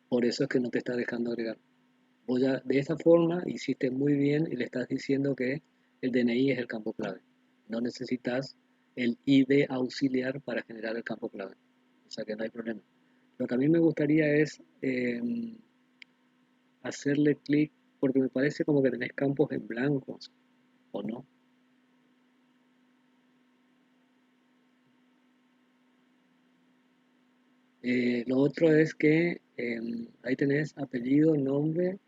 Por eso es que no te está dejando agregar. Vos ya de esa forma hiciste muy bien y le estás diciendo que el DNI es el campo clave. No necesitas el ID auxiliar para generar el campo clave. O sea que no hay problema. Lo que a mí me gustaría es hacerle clic, porque me parece como que tenés campos en blancos, ¿o no? Lo otro es que ahí tenés apellido, nombre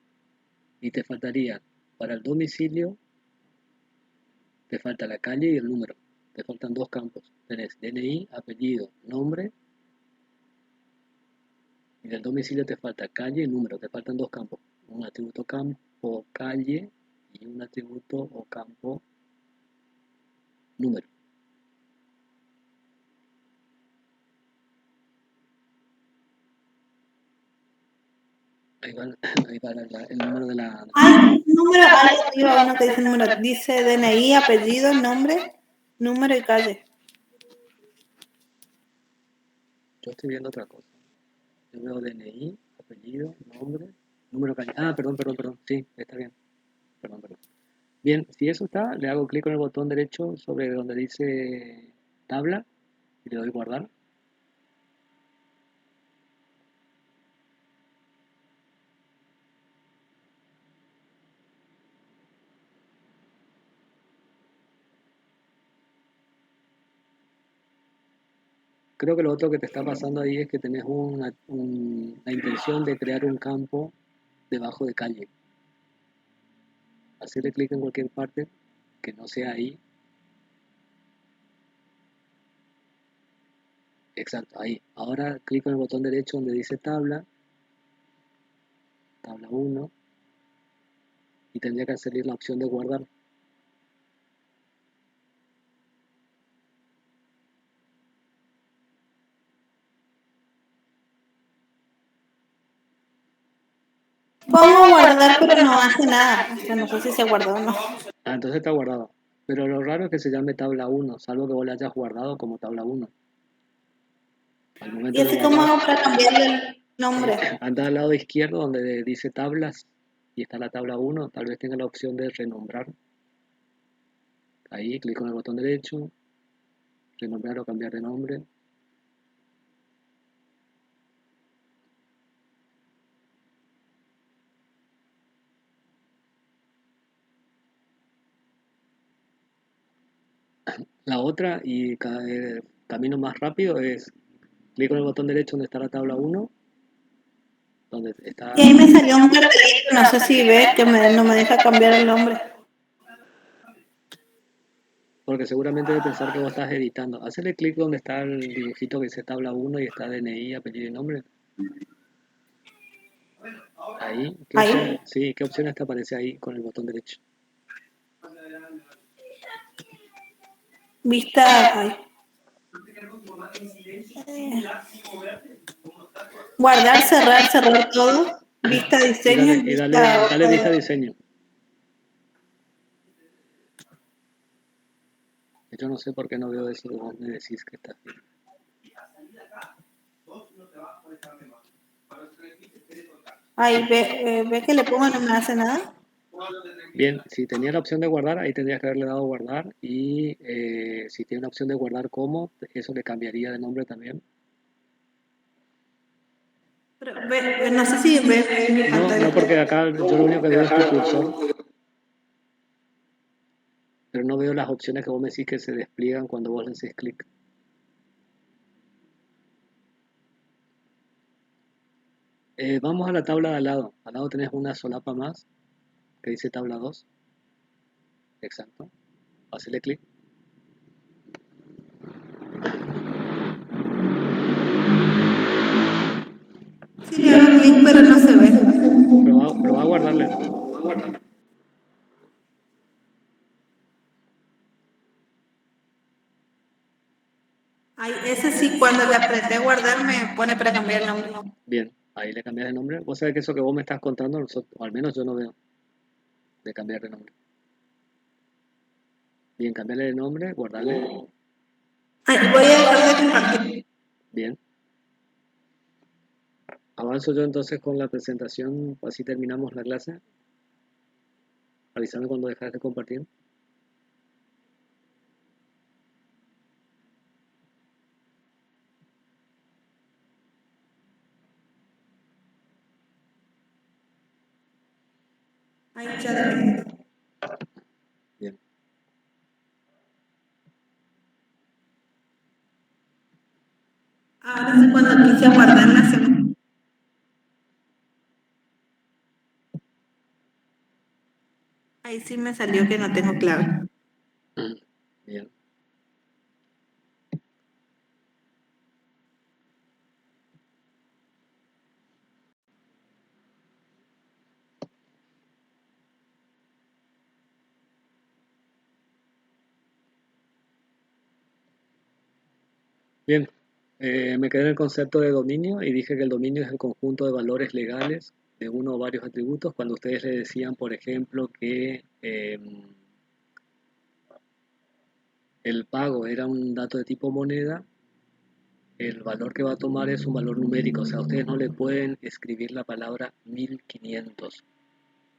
y te faltaría para el domicilio, te falta la calle y el número. Te faltan dos campos. Tenés DNI, apellido, nombre y del domicilio te falta calle y número. Te faltan dos campos. Un atributo campo calle y un atributo o campo número. Ahí va el número de la... Hay número, ahí arriba hay uno que dice número. Dice DNI, apellido, nombre, número y calle. Yo estoy viendo otra cosa. Yo veo DNI, apellido, nombre, número calle. Ah, perdón. Sí, está bien. Perdón. Bien, si eso está, le hago clic con el botón derecho sobre donde dice tabla y le doy guardar. Creo que lo otro que te está pasando ahí es que tenés la intención de crear un campo debajo de calle. Hacerle clic en cualquier parte que no sea ahí. Exacto, ahí. Ahora clic con el botón derecho donde dice tabla, tabla 1, y tendría que salir la opción de guardar. Pongo guardar, pero no hace nada. O sea, no sé si se guardó o no. Ah, entonces está guardado. Pero lo raro es que se llame tabla 1, salvo que vos la hayas guardado como tabla 1. Al momento ¿Y de así cómo guardar, hago para cambiarle el nombre? anda al lado izquierdo donde dice tablas y está la tabla 1, tal vez tenga la opción de renombrar. Ahí, clic con el botón derecho, renombrar o cambiar de nombre. La otra y camino más rápido es clic con el botón derecho donde está la tabla 1, donde está... Y ahí me salió un cartelito, no sé si ve que no me deja cambiar el nombre. Porque seguramente debe pensar que vos estás editando. Hacele clic donde está el dibujito que dice tabla 1 y está DNI, apellido y nombre. Ahí, Ahí. sí, ¿qué opciones te aparece ahí con el botón derecho? Vista. Ay. Guardar, cerrar todo. Vista diseño. Y dale vista diseño. Yo no sé por qué no veo eso que vos me decís que está bien. Ahí ve que le pongo no me hace nada. Bien, si tenía la opción de guardar, ahí tendrías que haberle dado guardar. Y si tiene una opción de guardar como, eso le cambiaría de nombre también. Pero no sé si ve mi pantalla. No, porque acá yo lo único que veo es tu cursor. Pero no veo las opciones que vos me decís que se despliegan cuando vos le haces clic. Vamos a la tabla de al lado. Al lado tenés una solapa más que dice tabla 2. Exacto. Hacele clic. Sí, le hago clic, pero no se ve. Probá a guardarle. Ay, ese sí, cuando le apreté guardar me pone para cambiar el nombre. Bien, ahí le cambias de nombre. Vos sabés que eso que vos me estás contando, o al menos yo no veo de cambiar de nombre. Bien, cambiarle de nombre, guardarle. Ay, voy a dejar de compartir. Bien. Avanzo yo entonces con la presentación, así terminamos la clase. Avísame cuando dejas de compartir. Ay, ya dejé. Bien. Ahora sí, cuando quise guardarla se me... Ahí sí me salió que no tengo clave. Bien. Bien, me quedé en el concepto de dominio y dije que el dominio es el conjunto de valores legales de uno o varios atributos. Cuando ustedes le decían, por ejemplo, que el pago era un dato de tipo moneda, el valor que va a tomar es un valor numérico. O sea, ustedes no le pueden escribir la palabra 1500,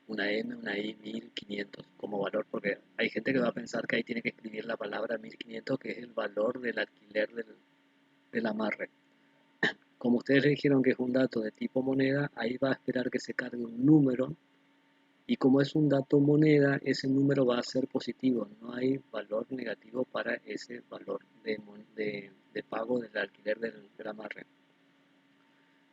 una M, una I, 1500 como valor, porque hay gente que va a pensar que ahí tiene que escribir la palabra 1500, que es el valor del alquiler del amarre. Como ustedes le dijeron que es un dato de tipo moneda, ahí va a esperar que se cargue un número, y como es un dato moneda, ese número va a ser positivo, no hay valor negativo para ese valor de pago del alquiler del amarre.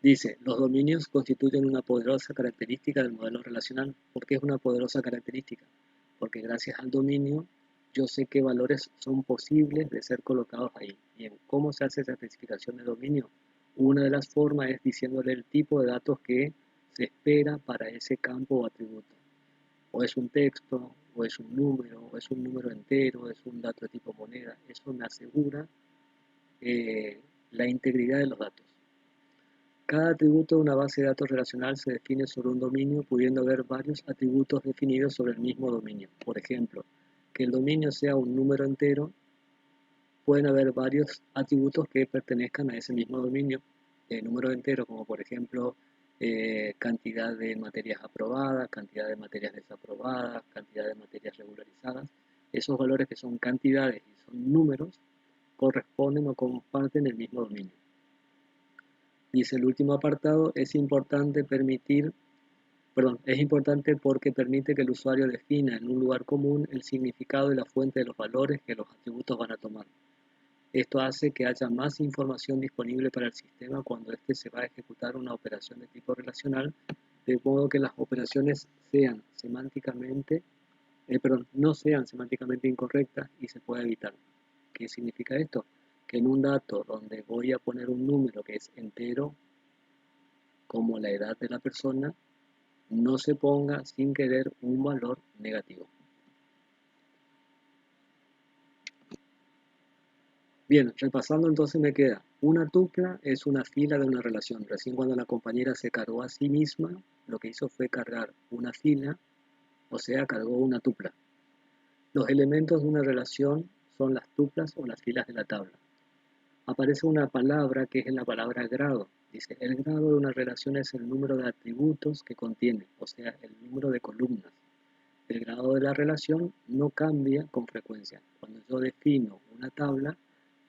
Dice, los dominios constituyen una poderosa característica del modelo relacional. ¿Por qué es una poderosa característica? Porque gracias al dominio yo sé qué valores son posibles de ser colocados ahí. Bien, ¿cómo se hace esa especificación de dominio? Una de las formas es diciéndole el tipo de datos que se espera para ese campo o atributo. O es un texto, o es un número, o es un número entero, o es un dato de tipo moneda. Eso me asegura la integridad de los datos. Cada atributo de una base de datos relacional se define sobre un dominio, pudiendo haber varios atributos definidos sobre el mismo dominio. Por ejemplo, que el dominio sea un número entero, pueden haber varios atributos que pertenezcan a ese mismo dominio, número entero, como por ejemplo cantidad de materias aprobadas, cantidad de materias desaprobadas, cantidad de materias regularizadas. Esos valores que son cantidades y son números corresponden o comparten el mismo dominio. Dice el último apartado, es importante porque permite que el usuario defina en un lugar común el significado y la fuente de los valores que los atributos van a tomar. Esto hace que haya más información disponible para el sistema cuando éste se va a ejecutar una operación de tipo relacional, de modo que las operaciones sean semánticamente no sean semánticamente incorrectas y se pueda evitar. ¿Qué significa esto? Que en un dato donde voy a poner un número que es entero, como la edad de la persona, no se ponga sin querer un valor negativo. Bien, repasando entonces me queda, una tupla es una fila de una relación. Recién cuando la compañera se cargó a sí misma, lo que hizo fue cargar una fila, o sea, cargó una tupla. Los elementos de una relación son las tuplas o las filas de la tabla. Aparece una palabra que es la palabra grado. Dice, el grado de una relación es el número de atributos que contiene, o sea, el número de columnas. El grado de la relación no cambia con frecuencia. Cuando yo defino una tabla,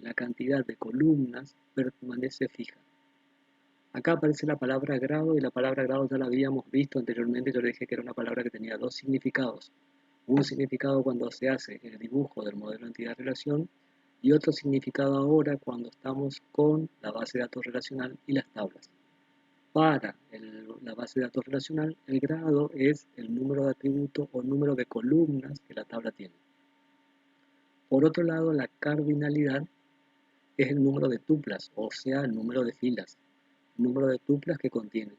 la cantidad de columnas permanece fija. Acá aparece la palabra grado y la palabra grado ya la habíamos visto anteriormente. Yo le dije que era una palabra que tenía dos significados. Un significado cuando se hace el dibujo del modelo entidad-relación y otro significado ahora cuando estamos con la base de datos relacional y las tablas. Para la base de datos relacional, el grado es el número de atributos o número de columnas que la tabla tiene. Por otro lado, la cardinalidad es el número de tuplas, o sea, el número de filas, número de tuplas que contiene.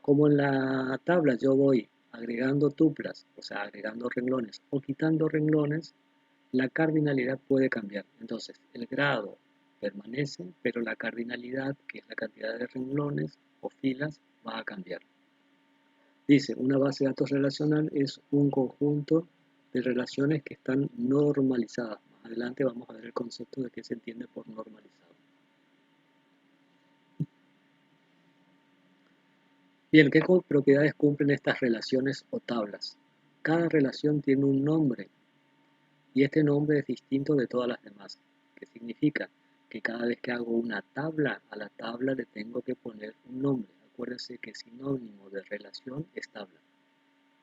Como en la tabla yo voy agregando tuplas, o sea, agregando renglones o quitando renglones, la cardinalidad puede cambiar. Entonces, el grado permanece, pero la cardinalidad, que es la cantidad de renglones o filas, va a cambiar. Dice, una base de datos relacional es un conjunto de relaciones que están normalizadas. Más adelante vamos a ver el concepto de qué se entiende por normalizado. Bien, ¿qué propiedades cumplen estas relaciones o tablas? Cada relación tiene un nombre y este nombre es distinto de todas las demás. ¿Qué significa? Que cada vez que hago una tabla, a la tabla le tengo que poner un nombre. Acuérdense que sinónimo de relación es tabla.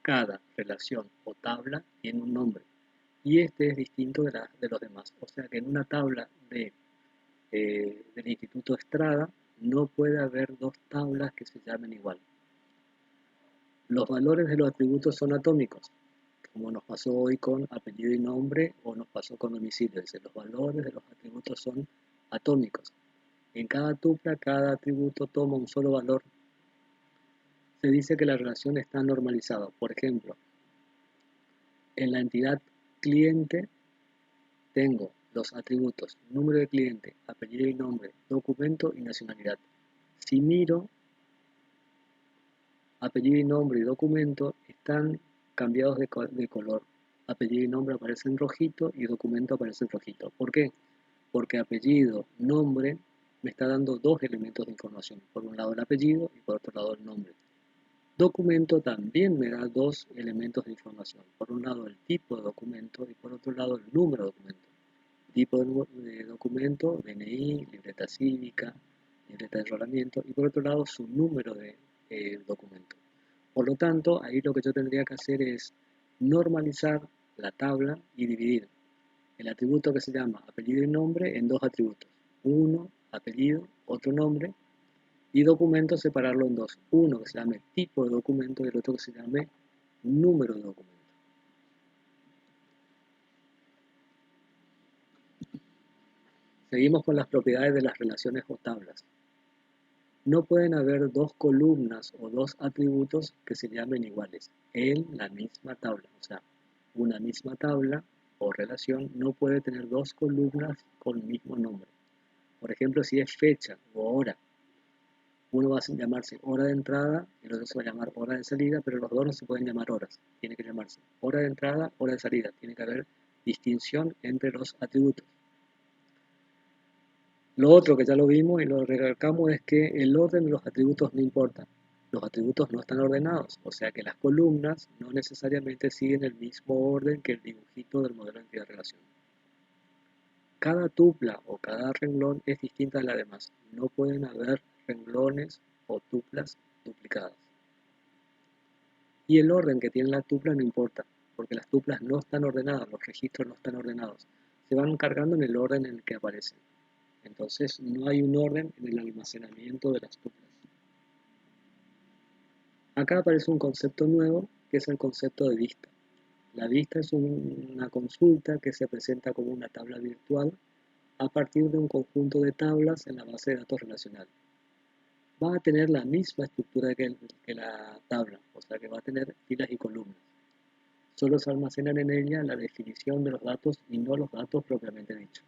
Cada relación o tabla tiene un nombre y este es distinto de los demás. O sea que en una tabla del Instituto Estrada no puede haber dos tablas que se llamen igual. Los valores de los atributos son atómicos, como nos pasó hoy con apellido y nombre o nos pasó con domicilio. Dice, los valores de los atributos son atómicos. En cada tupla, cada atributo toma un solo valor. Se dice que la relación está normalizada. Por ejemplo, en la entidad cliente tengo los atributos número de cliente, apellido y nombre, documento y nacionalidad. Si miro, apellido y nombre y documento están cambiados de color. Apellido y nombre aparecen en rojito y documento aparece en rojito. ¿Por qué? Porque apellido, nombre, me está dando dos elementos de información. Por un lado el apellido y por otro lado el nombre. Documento también me da dos elementos de información. Por un lado el tipo de documento y por otro lado el número de documento. Tipo de documento, DNI, libreta cívica, libreta de enrolamiento y por otro lado su número de documento. Por lo tanto, ahí lo que yo tendría que hacer es normalizar la tabla y dividir el atributo que se llama apellido y nombre en dos atributos. Uno, apellido, otro nombre, y documento separarlo en dos. Uno que se llame tipo de documento y el otro que se llame número de documento. Seguimos con las propiedades de las relaciones o tablas. No pueden haber dos columnas o dos atributos que se llamen iguales en la misma tabla. O sea, una misma tabla o relación no puede tener dos columnas con el mismo nombre. Por ejemplo, si es fecha o hora, uno va a llamarse hora de entrada y el otro se va a llamar hora de salida, pero los dos no se pueden llamar horas. Tiene que llamarse hora de entrada, hora de salida. Tiene que haber distinción entre los atributos. Lo otro que ya lo vimos y lo recalcamos es que el orden de los atributos no importa. Los atributos no están ordenados, o sea que las columnas no necesariamente siguen el mismo orden que el dibujito del modelo de entidad-relación. Cada tupla o cada renglón es distinta de la demás. No pueden haber renglones o tuplas duplicadas. Y el orden que tiene la tupla no importa, porque las tuplas no están ordenadas, los registros no están ordenados. Se van cargando en el orden en el que aparecen. Entonces no hay un orden en el almacenamiento de las tuplas. Acá aparece un concepto nuevo que es el concepto de vista. La vista es una consulta que se presenta como una tabla virtual a partir de un conjunto de tablas en la base de datos relacional. Va a tener la misma estructura que la tabla, o sea que va a tener filas y columnas. Solo se almacenan en ella la definición de los datos y no los datos propiamente dichos.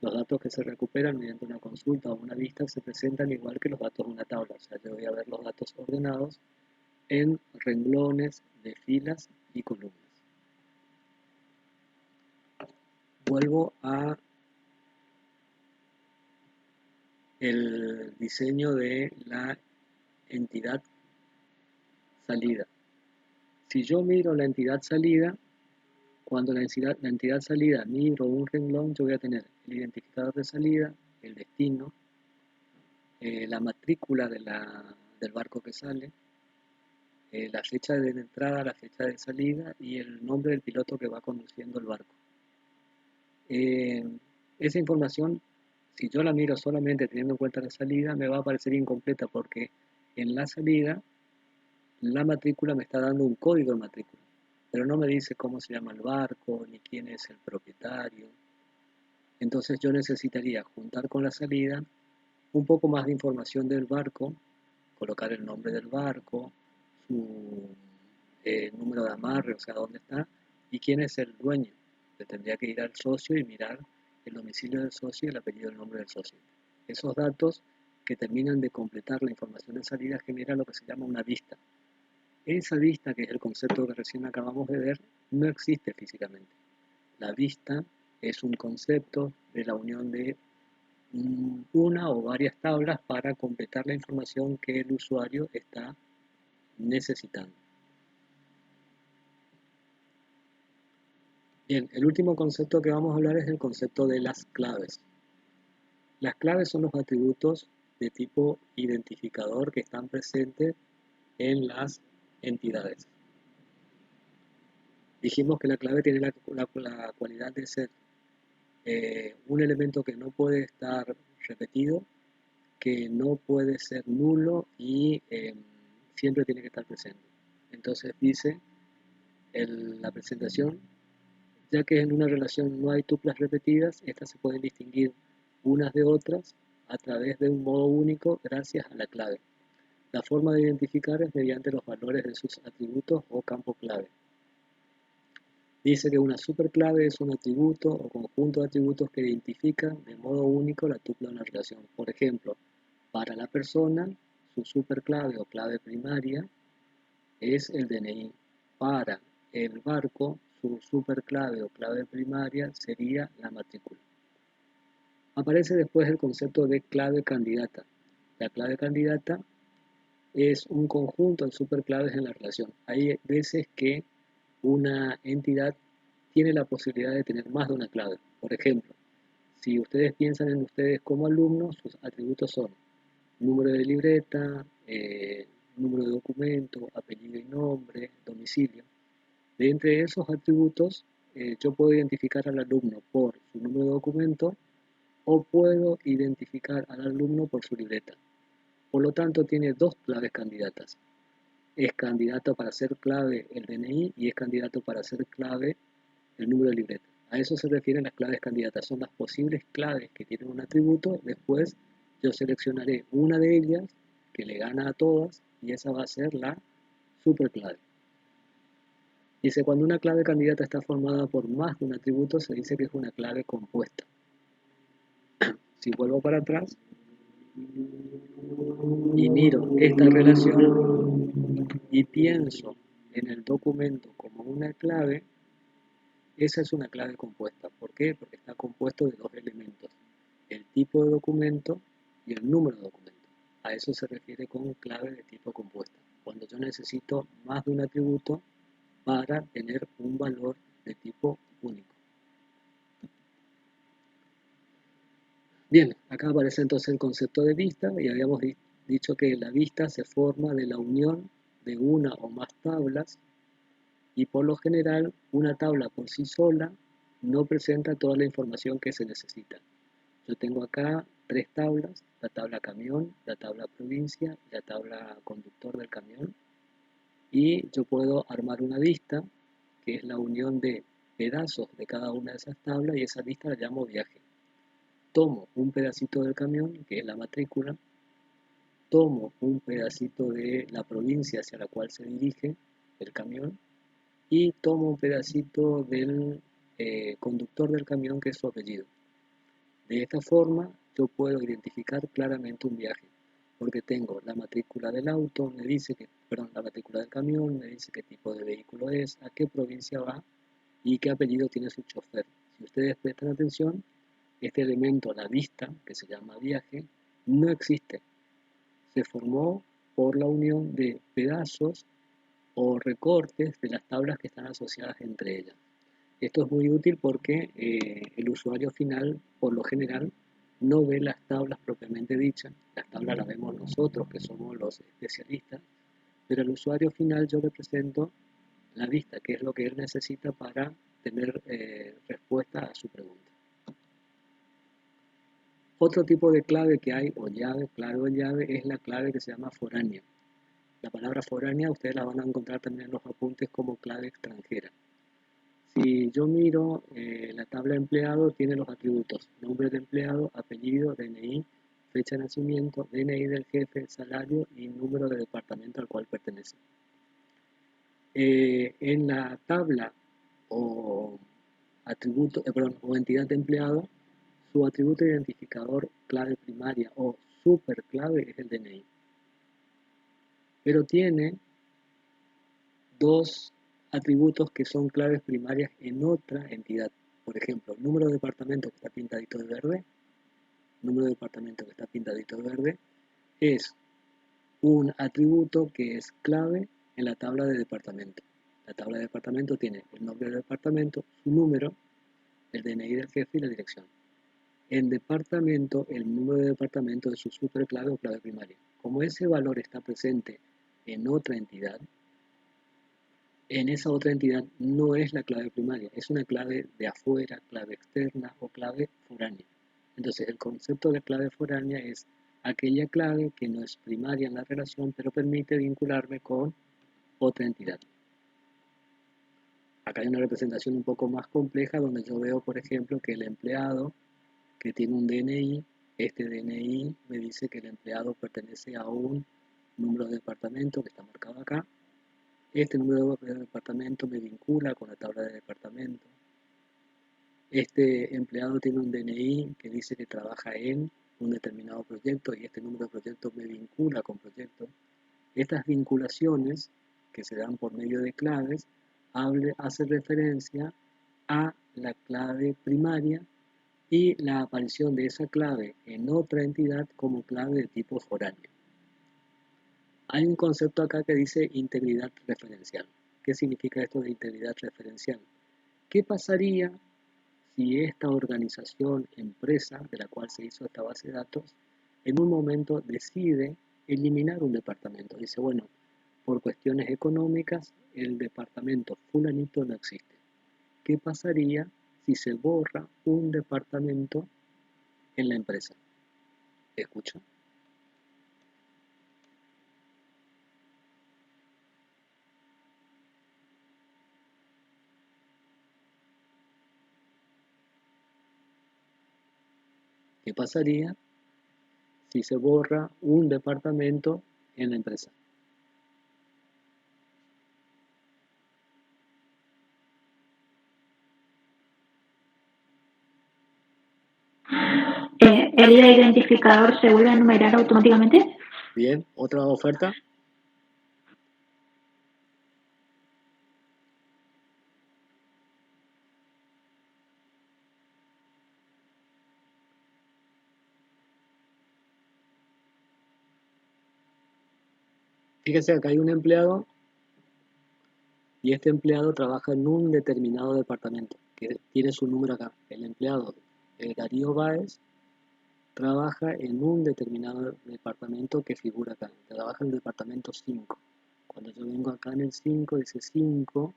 Los datos que se recuperan mediante una consulta o una vista se presentan igual que los datos de una tabla, o sea, yo voy a ver los datos ordenados en renglones de filas y columnas. Vuelvo a el diseño de la entidad salida. Si yo miro la entidad salida, cuando la entidad salida miro un renglón, yo voy a tener el identificador de salida, el destino, la matrícula del barco que sale, la fecha de entrada, la fecha de salida y el nombre del piloto que va conduciendo el barco. Esa información, si yo la miro solamente teniendo en cuenta la salida, me va a parecer incompleta porque en la salida la matrícula me está dando un código de matrícula, pero no me dice cómo se llama el barco ni quién es el propietario. Entonces yo necesitaría juntar con la salida un poco más de información del barco, colocar el nombre del barco, su número de amarre, o sea, dónde está, y quién es el dueño. Le tendría que ir al socio y mirar el domicilio del socio y el apellido y el nombre del socio. Esos datos que terminan de completar la información de salida generan lo que se llama una vista. Esa vista, que es el concepto que recién acabamos de ver, no existe físicamente. La vista es un concepto de la unión de una o varias tablas para completar la información que el usuario está necesitando. Bien, el último concepto que vamos a hablar es el concepto de las claves. Las claves son los atributos de tipo identificador que están presentes en las entidades. Dijimos que la clave tiene la cualidad de ser un elemento que no puede estar repetido, que no puede ser nulo y siempre tiene que estar presente. Entonces dice la presentación, ya que en una relación no hay tuplas repetidas, estas se pueden distinguir unas de otras a través de un modo único gracias a la clave. La forma de identificar es mediante los valores de sus atributos o campo clave. Dice que una superclave es un atributo o conjunto de atributos que identifican de modo único la tupla de una relación. Por ejemplo, para la persona, su superclave o clave primaria es el DNI. Para el barco, su superclave o clave primaria sería la matrícula. Aparece después el concepto de clave candidata. La clave candidata es un conjunto de superclaves en la relación. Hay veces que una entidad tiene la posibilidad de tener más de una clave. Por ejemplo, si ustedes piensan en ustedes como alumnos, sus atributos son número de libreta, número de documento, apellido y nombre, domicilio. De entre esos atributos, yo puedo identificar al alumno por su número de documento o puedo identificar al alumno por su libreta. Por lo tanto, tiene dos claves candidatas. Es candidato para ser clave el DNI y es candidato para ser clave el número de libreta. A eso se refieren las claves candidatas. Son las posibles claves que tienen un atributo. Después yo seleccionaré una de ellas que le gana a todas y esa va a ser la superclave. Dice, cuando una clave candidata está formada por más de un atributo, se dice que es una clave compuesta. Si vuelvo para atrás y miro esta relación y pienso en el documento como una clave, esa es una clave compuesta. ¿Por qué? Porque está compuesto de dos elementos, el tipo de documento y el número de documento. A eso se refiere con clave de tipo compuesta, cuando yo necesito más de un atributo para tener un valor de tipo único. Bien, acá aparece entonces el concepto de vista y habíamos dicho que la vista se forma de la unión de una o más tablas y por lo general una tabla por sí sola no presenta toda la información que se necesita. Yo tengo acá tres tablas, la tabla camión, la tabla provincia y la tabla conductor del camión, y yo puedo armar una vista que es la unión de pedazos de cada una de esas tablas, y esa lista la llamo viaje. Tomo un pedacito del camión, que es la matrícula, tomo un pedacito de la provincia hacia la cual se dirige el camión, y tomo un pedacito del conductor del camión, que es su apellido. De esta forma yo puedo identificar claramente un viaje, porque tengo la matrícula del auto, la matrícula del camión, me dice qué tipo de vehículo es, a qué provincia va y qué apellido tiene su chofer. Si ustedes prestan atención, este elemento, la vista, que se llama viaje, no existe. Se formó por la unión de pedazos o recortes de las tablas que están asociadas entre ellas. Esto es muy útil porque el usuario final, por lo general, no ve las tablas propiamente dichas. Las tablas las vemos nosotros, que somos los especialistas, pero al usuario final yo le presento la vista, que es lo que él necesita para tener respuesta a su pregunta. Otro tipo de clave que hay, o llave, clave o llave, es la clave que se llama foránea. La palabra foránea ustedes la van a encontrar también en los apuntes como clave extranjera. Si yo miro la tabla de empleado, tiene los atributos: nombre del empleado, apellido, DNI, fecha de nacimiento, DNI del jefe, salario y número de departamento al cual pertenece. En la tabla o atributo, o entidad de empleado, su atributo identificador clave primaria o superclave es el DNI. Pero tiene dos atributos que son claves primarias en otra entidad. Por ejemplo, número de departamento, que está pintadito de verde, número de departamento que está pintadito de verde, es un atributo que es clave en la tabla de departamento. La tabla de departamento tiene el nombre del departamento, su número, el DNI del jefe y la dirección. En departamento, el número de departamento es su superclave o clave primaria. Como ese valor está presente en otra entidad, en esa otra entidad no es la clave primaria, es una clave de afuera, clave externa o clave foránea. Entonces el concepto de clave foránea es aquella clave que no es primaria en la relación, pero permite vincularme con otra entidad. Acá hay una representación un poco más compleja donde yo veo, por ejemplo, que el empleado que tiene un DNI, este DNI me dice que el empleado pertenece a un número de departamento que está marcado acá. Este número de departamento me vincula con la tabla de departamento. Este empleado tiene un DNI que dice que trabaja en un determinado proyecto y este número de proyecto me vincula con proyectos. Estas vinculaciones que se dan por medio de claves hacen referencia a la clave primaria y la aparición de esa clave en otra entidad como clave de tipo foráneo. Hay un concepto acá que dice integridad referencial. ¿Qué significa esto de integridad referencial? ¿Qué pasaría si esta organización, empresa de la cual se hizo esta base de datos, en un momento decide eliminar un departamento? Dice, bueno, por cuestiones económicas, el departamento fulanito no existe. ¿Qué pasaría si se borra un departamento en la empresa? ¿Escucha? ¿Qué pasaría si se borra un departamento en la empresa? ¿El identificador se vuelve a enumerar automáticamente? Bien, otra oferta. Fíjense, acá hay un empleado y este empleado trabaja en un determinado departamento que tiene su número acá. El empleado Darío Báez trabaja en un determinado departamento que figura acá. Trabaja en el departamento 5. Cuando yo vengo acá en el 5, dice 5,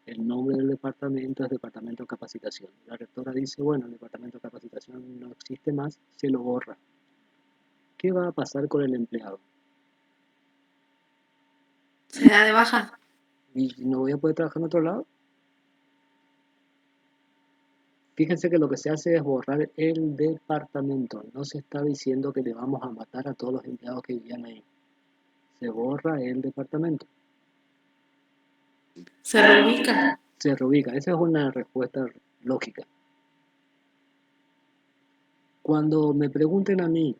el nombre del departamento es departamento de capacitación. La rectora dice, bueno, el departamento de capacitación no existe más, se lo borra. ¿Qué va a pasar con el empleado? Se da de baja. ¿Y no voy a poder trabajar en otro lado? Fíjense que lo que se hace es borrar el departamento. No se está diciendo que le vamos a matar a todos los empleados que vivían ahí. Se borra el departamento. Se reubica. Se reubica. Esa es una respuesta lógica. Cuando me pregunten a mí,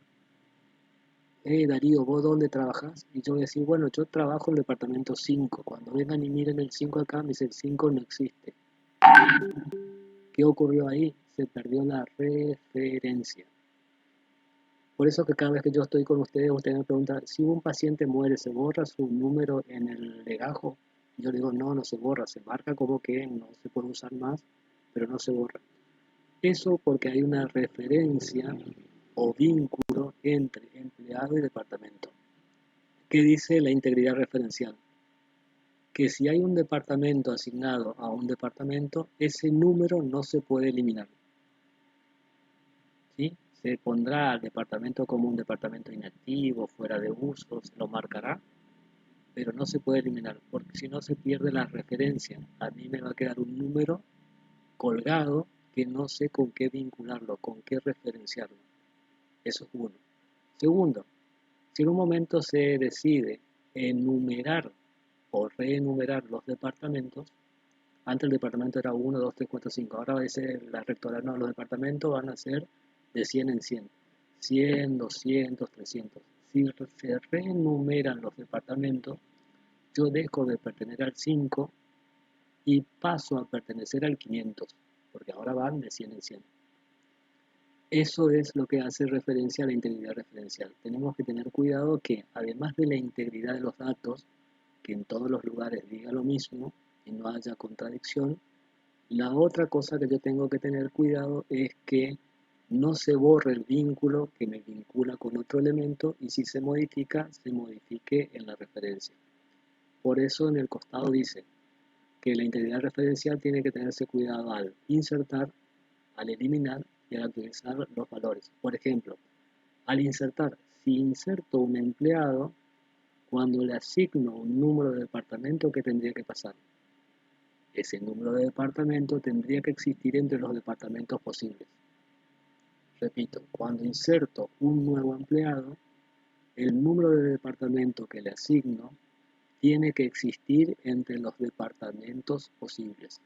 Darío, ¿vos dónde trabajas? Y yo voy a decir, bueno, yo trabajo en el departamento 5. Cuando vengan y miren el 5 acá, me dicen, el 5 no existe. ¿Qué ocurrió ahí? Se perdió la referencia. Por eso que cada vez que yo estoy con ustedes me preguntan, si un paciente muere, ¿se borra su número en el legajo? Y yo le digo, no, no se borra, se marca como que no se puede usar más, pero no se borra. Eso porque hay una referencia o vínculo entre empleado y departamento. ¿Qué dice la integridad referencial? Que si hay un departamento asignado a un departamento, ese número no se puede eliminar. ¿Sí? Se pondrá al departamento como un departamento inactivo, fuera de uso, se lo marcará, pero no se puede eliminar, porque si no se pierde la referencia. A mí me va a quedar un número colgado que no sé con qué vincularlo, con qué referenciarlo. Eso es uno. Segundo, si en un momento se decide enumerar o reenumerar los departamentos, antes el departamento era 1, 2, 3, 4, 5, ahora va a ser la rectora, no, los departamentos van a ser de 100 en 100, 100, 200, 300. Si se reenumeran los departamentos, yo dejo de pertenecer al 5 y paso a pertenecer al 500, porque ahora van de 100 en 100. Eso es lo que hace referencia a la integridad referencial. Tenemos que tener cuidado que, además de la integridad de los datos, que en todos los lugares diga lo mismo y no haya contradicción, la otra cosa que yo tengo que tener cuidado es que no se borre el vínculo que me vincula con otro elemento y si se modifica, se modifique en la referencia. Por eso en el costado dice que la integridad referencial tiene que tenerse cuidado al insertar, al eliminar y al actualizar los valores. Por ejemplo, al insertar, si inserto un empleado, cuando le asigno un número de departamento, ¿qué tendría que pasar? Ese número de departamento tendría que existir entre los departamentos posibles. Repito, cuando inserto un nuevo empleado, el número de departamento que le asigno tiene que existir entre los departamentos posibles.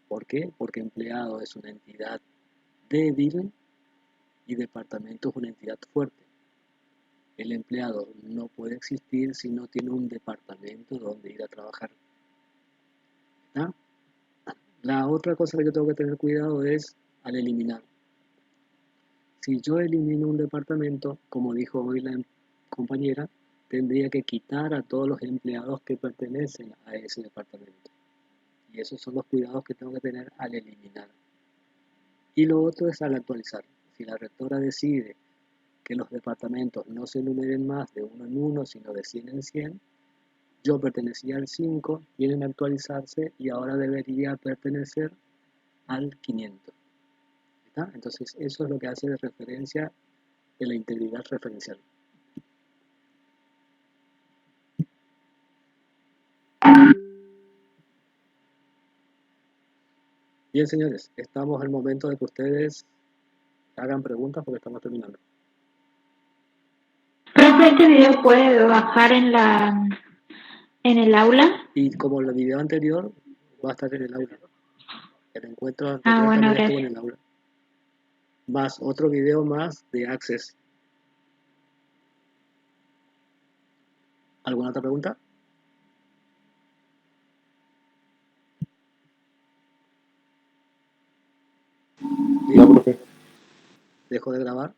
¿Por qué? Porque empleado es una entidad débil y departamento es una entidad fuerte. El empleado no puede existir si no tiene un departamento donde ir a trabajar. ¿Está? La otra cosa que yo tengo que tener cuidado es al eliminar. Si yo elimino un departamento, como dijo hoy la compañera, tendría que quitar a todos los empleados que pertenecen a ese departamento. Y esos son los cuidados que tengo que tener al eliminar. Y lo otro es al actualizar. Si la rectora decide que los departamentos no se enumeren más de 1 en 1, sino de 100 en 100, yo pertenecía al 5, tienen que actualizarse y ahora debería pertenecer al 500. ¿Está? Entonces eso es lo que hace de referencia de la integridad referencial. Bien, señores, estamos en el momento de que ustedes hagan preguntas porque estamos terminando. Profe, ¿este video puede bajar en el aula? Y como el video anterior va a estar en el aula. El encuentro anterior Bueno, también estuvo en gracias. el aula. Más otro video más de Access. ¿Alguna otra pregunta? No, profe. Dejo de grabar.